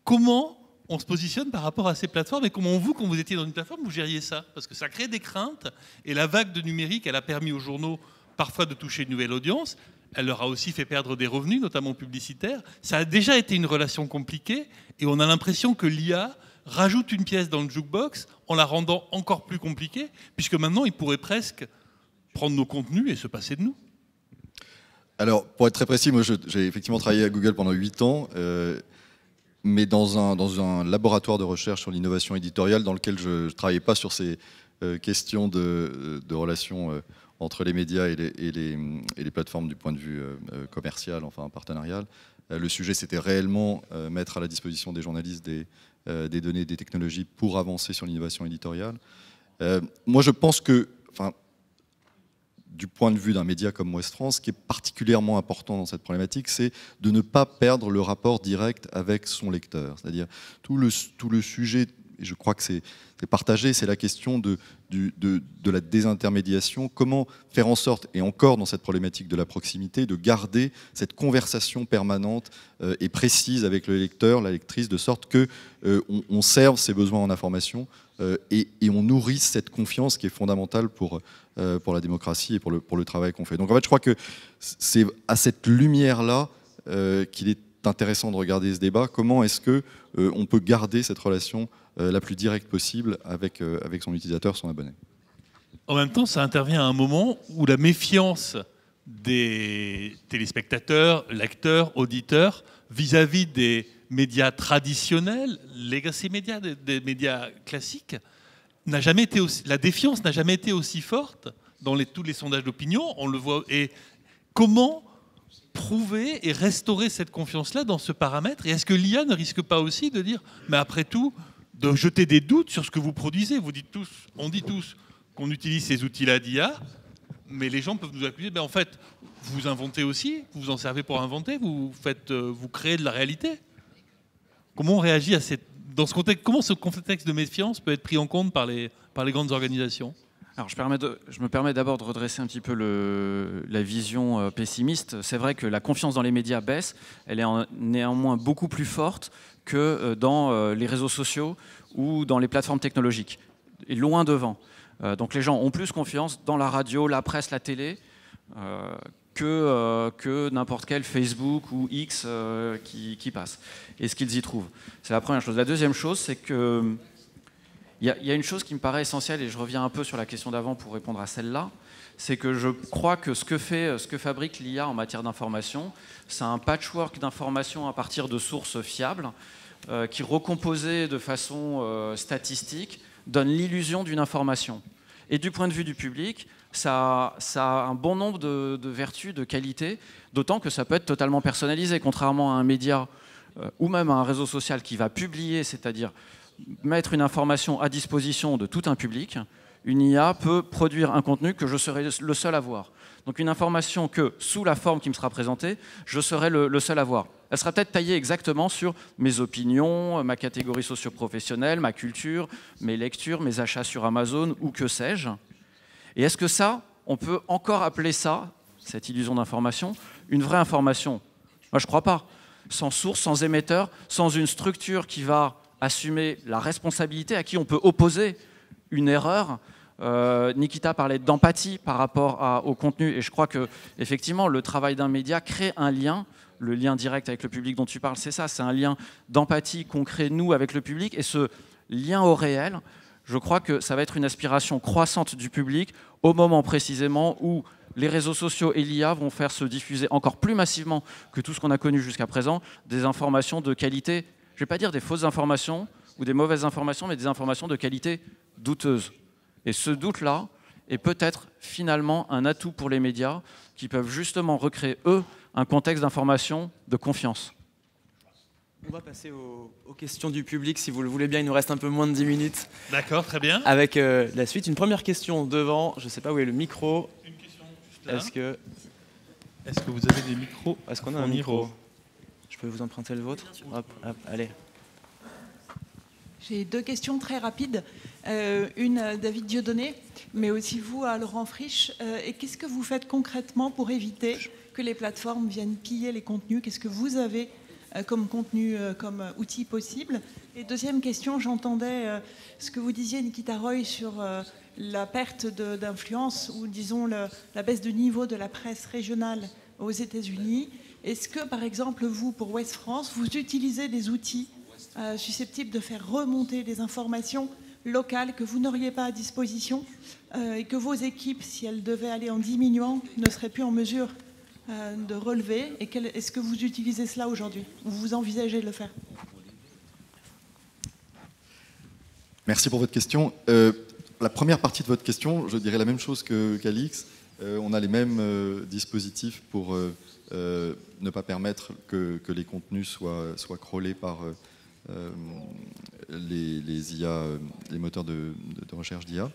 Comment on se positionne par rapport à ces plateformes et comment vous, quand vous étiez dans une plateforme, vous gériez ça? Parce que ça crée des craintes et la vague de numérique, elle a permis aux journaux parfois de toucher une nouvelle audience. Elle leur a aussi fait perdre des revenus, notamment publicitaires. Ça a déjà été une relation compliquée et on a l'impression que l'IA rajoute une pièce dans le jukebox en la rendant encore plus compliquée, puisque maintenant, ils pourraient presque prendre nos contenus et se passer de nous. Alors, pour être très précis, moi j'ai effectivement travaillé à Google pendant 8 ans, mais dans un laboratoire de recherche sur l'innovation éditoriale dans lequel je ne travaillais pas sur ces questions de relations entre les médias et les plateformes du point de vue commercial, enfin partenarial. Le sujet, c'était réellement mettre à la disposition des journalistes des données, des technologies pour avancer sur l'innovation éditoriale. Moi, je pense que, du point de vue d'un média comme Ouest France, ce qui est particulièrement important dans cette problématique, c'est de ne pas perdre le rapport direct avec son lecteur. C'est-à-dire tout le sujet, et je crois que c'est partagé, c'est la question de la désintermédiation. Comment faire en sorte, et encore dans cette problématique de la proximité, de garder cette conversation permanente et précise avec le lecteur, la lectrice, de sorte qu'on serve ses besoins en information et on nourrisse cette confiance qui est fondamentale pour la démocratie et pour le travail qu'on fait. Donc en fait, je crois que c'est à cette lumière-là qu'il est intéressant de regarder ce débat. Comment est-ce qu'on peut garder cette relation la plus directe possible avec son utilisateur, son abonné? En même temps, ça intervient à un moment où la méfiance des téléspectateurs, lecteurs, auditeurs, vis-à-vis des médias traditionnels, legacy médias, des médias classiques, la défiance n'a jamais été aussi forte dans tous les sondages d'opinion. On le voit. Et comment prouver et restaurer cette confiance-là dans ce paramètre? Et est-ce que l'IA ne risque pas aussi de dire, mais après tout, de jeter des doutes sur ce que vous produisez? On dit tous qu'on utilise ces outils-là d'IA, mais les gens peuvent nous accuser, en fait, vous inventez aussi, vous en servez pour inventer, vous créez de la réalité. Comment on réagit dans ce contexte? Comment ce contexte de méfiance peut être pris en compte par les grandes organisations? Alors, je me permets d'abord de redresser un petit peu la vision pessimiste. C'est vrai que la confiance dans les médias baisse, elle est néanmoins beaucoup plus forte que dans les réseaux sociaux ou dans les plateformes technologiques, et loin devant. Donc les gens ont plus confiance dans la radio, la presse, la télé, que n'importe quel Facebook ou X qui passe, et ce qu'ils y trouvent. C'est la première chose. La deuxième chose, c'est que il y a une chose qui me paraît essentielle, et je reviens un peu sur la question d'avant pour répondre à celle-là, c'est que je crois que ce que fabrique l'IA en matière d'information, c'est un patchwork d'informations à partir de sources fiables qui, recomposées de façon statistique, donne l'illusion d'une information. Et du point de vue du public, ça a un bon nombre de vertus, de qualités, d'autant que ça peut être totalement personnalisé, contrairement à un média ou même à un réseau social qui va publier, c'est-à-dire mettre une information à disposition de tout un public. Une IA peut produire un contenu que je serai le seul à voir. Donc une information que, sous la forme qui me sera présentée, je serai le seul à voir. Elle sera peut-être taillée exactement sur mes opinions, ma catégorie socio-professionnelle, ma culture, mes lectures, mes achats sur Amazon ou que sais-je. Et est-ce que ça, on peut encore appeler ça, cette illusion d'information, une vraie information? Moi, je ne crois pas. Sans source, sans émetteur, sans une structure qui va assumer la responsabilité, à qui on peut opposer une erreur. Nikita parlait d'empathie par rapport au contenu, et je crois que effectivement le travail d'un média crée un lien. Le lien direct avec le public dont tu parles, c'est ça, c'est un lien d'empathie qu'on crée nous avec le public, et ce lien au réel, je crois que ça va être une aspiration croissante du public au moment précisément où les réseaux sociaux et l'IA vont faire se diffuser encore plus massivement que tout ce qu'on a connu jusqu'à présent des informations de qualité, je ne vais pas dire des fausses informations ou des mauvaises informations, mais des informations de qualité douteuse. Et ce doute-là est peut-être finalement un atout pour les médias qui peuvent justement recréer, eux, un contexte d'information de confiance. On va passer aux questions du public, si vous le voulez bien. Il nous reste un peu moins de 10 minutes. D'accord, très bien. Avec la suite, une première question devant. Je ne sais pas où est le micro. Une question juste là. Est-ce que vous avez des micros? Est-ce qu'on a un micro? Je peux vous emprunter le vôtre? Hop, hop, allez. J'ai 2 questions très rapides. Une à David Dieudonné, mais aussi vous à Laurent Frisch. Et qu'est-ce que vous faites concrètement pour éviter que les plateformes viennent piller les contenus? Qu'est-ce que vous avez comme contenu, comme outil possible? Et deuxième question, j'entendais ce que vous disiez, Nikita Roy, sur la perte d'influence ou disons la baisse de niveau de la presse régionale aux États-Unis. Est-ce que, par exemple, vous, pour Ouest France, vous utilisez des outils susceptibles de faire remonter des informations locales que vous n'auriez pas à disposition et que vos équipes, si elles devaient aller en diminuant, ne seraient plus en mesure de relever? Et est-ce que vous utilisez cela aujourd'hui ou vous envisagez de le faire? Merci pour votre question. La première partie de votre question, je dirais la même chose qu'Alix. On a les mêmes dispositifs pour ne pas permettre que les contenus soient crawlés par les IA, les moteurs de recherche d'IA.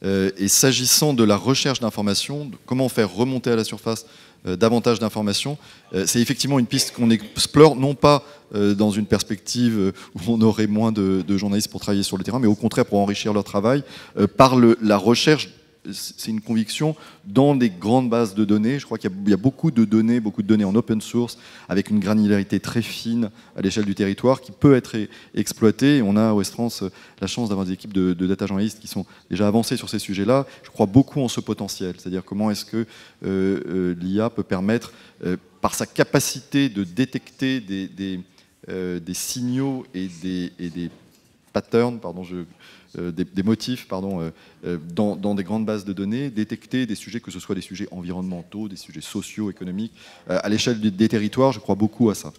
Et s'agissant de la recherche d'informations, comment faire remonter à la surface davantage d'informations, c'est effectivement une piste qu'on explore, non pas dans une perspective où on aurait moins de journalistes pour travailler sur le terrain, mais au contraire pour enrichir leur travail par la recherche. C'est une conviction dans des grandes bases de données. Je crois qu'il y a beaucoup de données en open source, avec une granularité très fine à l'échelle du territoire qui peut être exploitée. Et on a à Ouest France la chance d'avoir des équipes de data journalistes qui sont déjà avancées sur ces sujets-là. Je crois beaucoup en ce potentiel, c'est-à-dire comment est-ce que l'IA peut permettre, par sa capacité de détecter des signaux et des patterns, des motifs dans des grandes bases de données, détecter des sujets, que ce soit des sujets environnementaux, des sujets sociaux, économiques, à l'échelle des territoires. Je crois beaucoup à ça.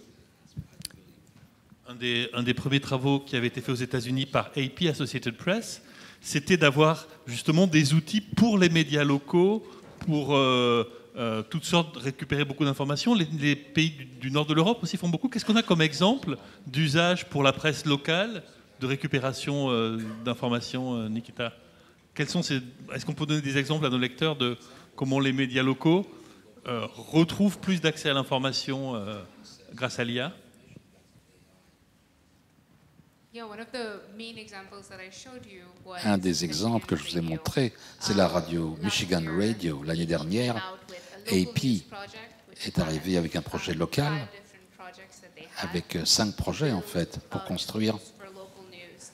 Un des premiers travaux qui avait été fait aux États-Unis par AP, Associated Press, c'était d'avoir justement des outils pour les médias locaux, pour toutes sortes, récupérer beaucoup d'informations. Les pays du nord de l'Europe aussi font beaucoup. Qu'est-ce qu'on a comme exemple d'usage pour la presse locale de récupération d'informations, Nikita? Est-ce qu'on peut donner des exemples à nos lecteurs de comment les médias locaux retrouvent plus d'accès à l'information grâce à l'IA? Un des exemples que je vous ai montré, c'est la radio Michigan Radio. L'année dernière, AP est arrivé avec un projet local, avec 5 projets en fait, pour construire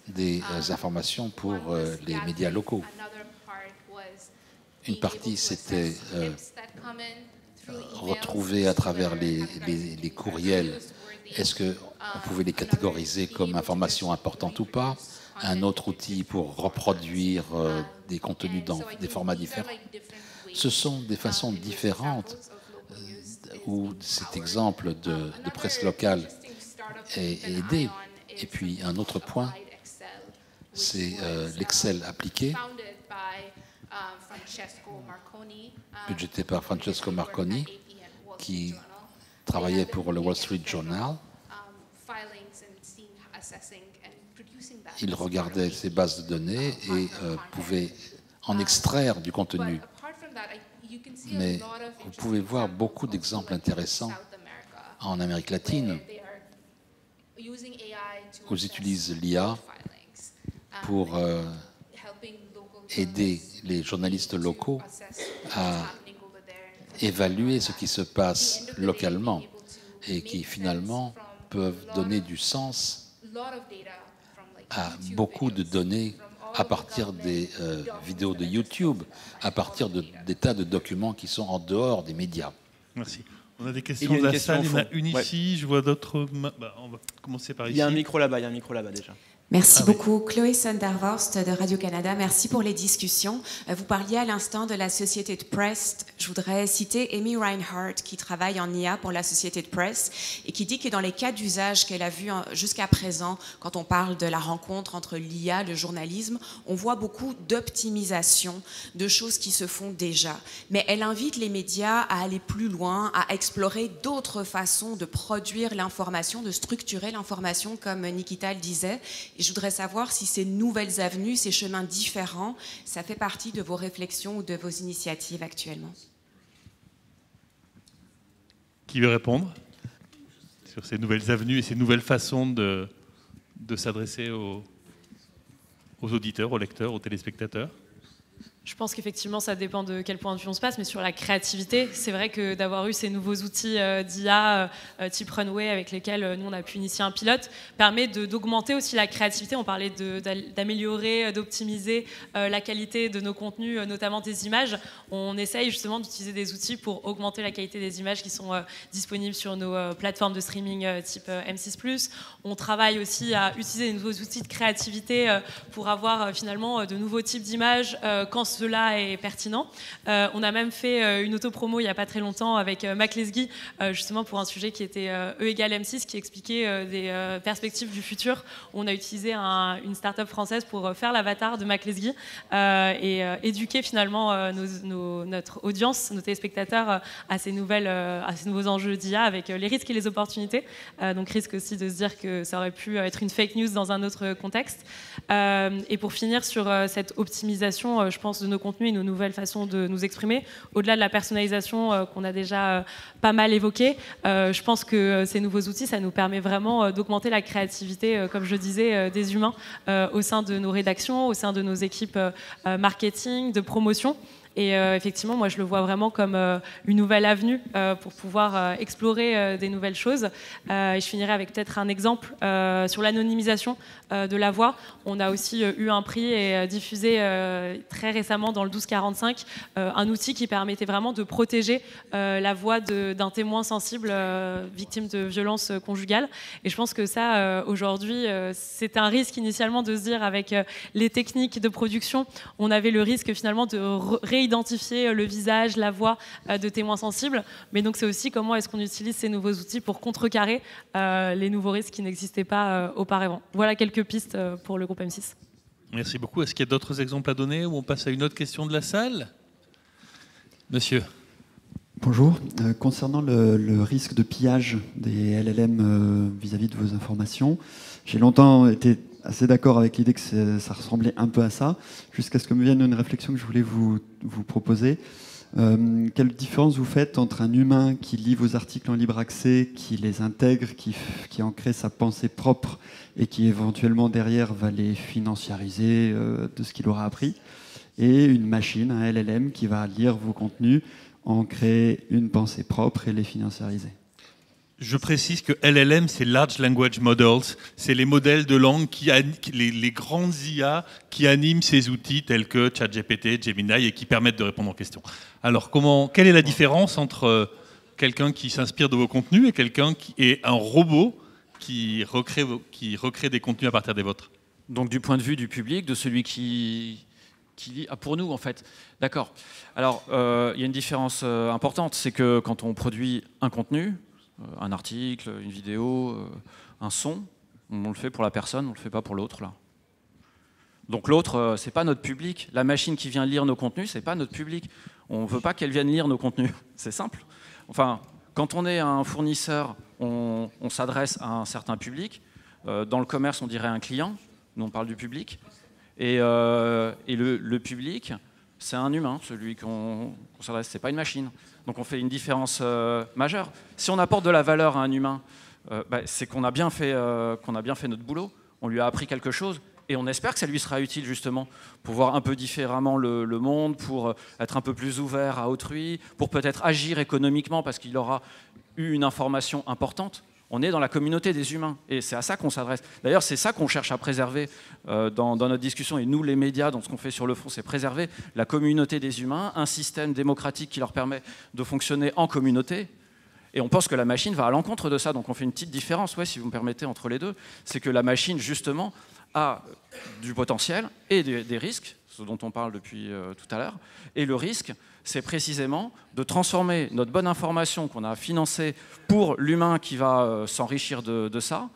des informations pour les médias locaux. Une partie, c'était retrouver à travers les courriels, est-ce qu'on pouvait les catégoriser comme informations importantes ou pas. Un autre outil pour reproduire des contenus dans des formats différents. Ce sont des façons différentes où cet exemple de presse locale est aidé. Et puis un autre point, c'est l'Excel appliqué, budgété par Francesco Marconi, qui travaillait pour le Wall Street Journal. Il regardait ces bases de données et pouvait en extraire du contenu. Mais vous pouvez voir beaucoup d'exemples intéressants en Amérique latine où ils utilisent l'IA pour aider les journalistes locaux à évaluer ce qui se passe localement et qui finalement peuvent donner du sens a beaucoup de données à partir des vidéos de YouTube, à partir des tas de documents qui sont en dehors des médias. Merci. On a des questions de la salle, il y en a une ici, je vois d'autres... on va commencer par ici. Il y a un micro là-bas, déjà. Merci beaucoup. Chloé Sonderhorst de Radio-Canada. Merci pour les discussions. Vous parliez à l'instant de la Associated Press. Je voudrais citer Amy Reinhardt qui travaille en IA pour la Associated Press et qui dit que dans les cas d'usage qu'elle a vus jusqu'à présent, quand on parle de la rencontre entre l'IA, le journalisme, on voit beaucoup d'optimisation, de choses qui se font déjà. Mais elle invite les médias à aller plus loin, à explorer d'autres façons de produire l'information, de structurer l'information, comme Nikita le disait. Et je voudrais savoir si ces nouvelles avenues, ces chemins différents, ça fait partie de vos réflexions ou de vos initiatives actuellement. Qui veut répondre sur ces nouvelles avenues et ces nouvelles façons de s'adresser aux auditeurs, aux lecteurs, aux téléspectateurs? Je pense qu'effectivement, ça dépend de quel point de vue on se passe, mais sur la créativité, c'est vrai que d'avoir eu ces nouveaux outils d'IA type Runway avec lesquels nous, on a pu initier un pilote, permet d'augmenter aussi la créativité. On parlait d'améliorer, d'optimiser la qualité de nos contenus, notamment des images. On essaye justement d'utiliser des outils pour augmenter la qualité des images qui sont disponibles sur nos plateformes de streaming type M6+. On travaille aussi à utiliser de nouveaux outils de créativité pour avoir finalement de nouveaux types d'images quand cela est pertinent. On a même fait une autopromo il n'y a pas très longtemps avec Mac Lesguy, justement pour un sujet qui était E égale M6, qui expliquait des perspectives du futur. On a utilisé une start-up française pour faire l'avatar de Mac Lesguy et éduquer finalement notre audience, nos téléspectateurs à ces nouveaux enjeux d'IA avec les risques et les opportunités. Donc risque aussi de se dire que ça aurait pu être une fake news dans un autre contexte. Et pour finir sur cette optimisation, je pense, de nos contenus et nos nouvelles façons de nous exprimer, au-delà de la personnalisation qu'on a déjà pas mal évoquée, je pense que ces nouveaux outils, ça nous permet vraiment d'augmenter la créativité, comme je disais, des humains au sein de nos rédactions, au sein de nos équipes marketing, de promotion. Et effectivement, moi, je le vois vraiment comme une nouvelle avenue pour pouvoir explorer des nouvelles choses. Et je finirai avec peut-être un exemple sur l'anonymisation de la voix. On a aussi eu un prix et diffusé très récemment dans le 1245 un outil qui permettait vraiment de protéger la voix d'un témoin sensible victime de violences conjugales. Et je pense que ça, aujourd'hui, c'était un risque initialement de se dire avec les techniques de production, on avait le risque finalement de réidentifier le visage, la voix de témoins sensibles. Mais donc c'est aussi comment est-ce qu'on utilise ces nouveaux outils pour contrecarrer les nouveaux risques qui n'existaient pas auparavant. Voilà quelques pistes pour le groupe M6. Merci beaucoup. Est-ce qu'il y a d'autres exemples à donner ou on passe à une autre question de la salle? Monsieur. Bonjour. Concernant le risque de pillage des LLM vis-à-vis de vos informations, j'ai longtemps été assez d'accord avec l'idée que ça ressemblait un peu à ça, jusqu'à ce que me vienne une réflexion que je voulais vous proposer. Quelle différence vous faites entre un humain qui lit vos articles en libre accès, qui les intègre, qui en crée sa pensée propre et qui éventuellement derrière va les financiariser de ce qu'il aura appris, et une machine, un LLM, qui va lire vos contenus, en créer une pensée propre et les financiariser? Je précise que LLM, c'est Large Language Models, c'est les modèles de langue, les grandes IA qui animent ces outils tels que ChatGPT, Gemini et qui permettent de répondre aux questions. Alors, quelle est la différence entre quelqu'un qui s'inspire de vos contenus et quelqu'un qui est un robot qui recrée des contenus à partir des vôtres? Donc du point de vue du public, de celui qui lit, pour nous en fait. D'accord. Alors, il y a une différence importante, c'est que quand on produit un contenu, un article, une vidéo, un son, on le fait pour la personne, on ne le fait pas pour l'autre là. Donc l'autre, c'est pas notre public. La machine qui vient lire nos contenus, c'est pas notre public. On ne veut pas qu'elle vienne lire nos contenus. C'est simple. Enfin, quand on est un fournisseur, on s'adresse à un certain public. Dans le commerce, on dirait un client. Nous, on parle du public. Et le public, c'est un humain, celui qu'on s'adresse. C'est pas une machine. Donc on fait une différence majeure. Si on apporte de la valeur à un humain, c'est qu'on a bien fait notre boulot. On lui a appris quelque chose et on espère que ça lui sera utile justement pour voir un peu différemment le monde, pour être un peu plus ouvert à autrui, pour peut-être agir économiquement parce qu'il aura eu une information importante. On est dans la communauté des humains, et c'est à ça qu'on s'adresse. D'ailleurs, c'est ça qu'on cherche à préserver dans notre discussion, et nous, les médias, dans ce qu'on fait sur le fond, c'est préserver la communauté des humains, un système démocratique qui leur permet de fonctionner en communauté. Et on pense que la machine va à l'encontre de ça, donc on fait une petite différence, si vous me permettez, entre les deux. C'est que la machine, justement, a du potentiel et des risques, ce dont on parle depuis tout à l'heure, et le risque, c'est précisément de transformer notre bonne information qu'on a financée pour l'humain qui va s'enrichir de ça,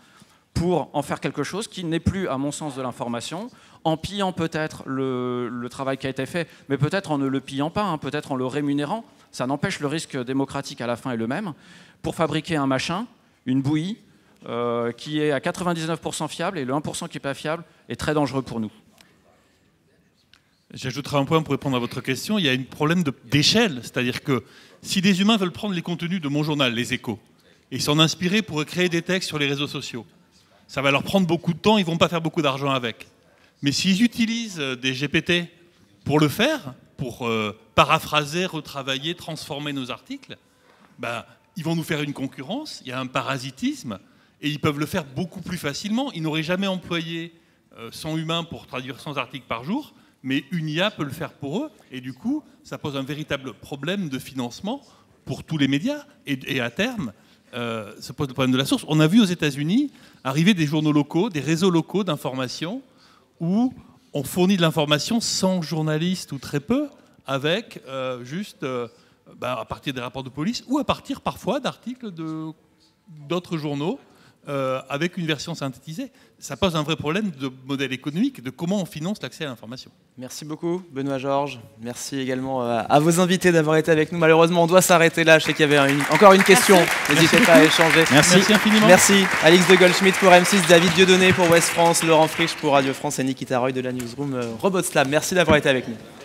pour en faire quelque chose qui n'est plus, à mon sens, de l'information, en pillant peut-être le travail qui a été fait, mais peut-être en ne le pillant pas, peut-être en le rémunérant. Ça n'empêche, le risque démocratique à la fin est le même, pour fabriquer un machin, une bouillie, qui est à 99% fiable, et le 1% qui n'est pas fiable est très dangereux pour nous. J'ajouterai un point pour répondre à votre question. Il y a un problème d'échelle, c'est-à-dire que si des humains veulent prendre les contenus de mon journal, Les Échos, et s'en inspirer pour créer des textes sur les réseaux sociaux, ça va leur prendre beaucoup de temps, ils ne vont pas faire beaucoup d'argent avec. Mais s'ils utilisent des GPT pour le faire, pour paraphraser, retravailler, transformer nos articles, ils vont nous faire une concurrence, il y a un parasitisme, et ils peuvent le faire beaucoup plus facilement. Ils n'auraient jamais employé 100 humains pour traduire 100 articles par jour, mais une IA peut le faire pour eux, et du coup, ça pose un véritable problème de financement pour tous les médias, et à terme, ça pose le problème de la source. On a vu aux États-Unis arriver des journaux locaux, des réseaux locaux d'information, où on fournit de l'information sans journalistes ou très peu, avec juste à partir des rapports de police, ou à partir parfois d'articles d'autres journaux, avec une version synthétisée. Ça pose un vrai problème de modèle économique, de comment on finance l'accès à l'information. Merci beaucoup, Benoît Georges. Merci également à vos invités d'avoir été avec nous. Malheureusement, on doit s'arrêter là. Je sais qu'il y avait encore une question. N'hésitez pas à échanger. Merci infiniment. Merci. Alix de Goldschmidt pour M6, David Dieudonné pour Ouest France, Laurent Frisch pour Radio France et Nikita Roy de la newsroom Robots Lab. Merci d'avoir été avec nous.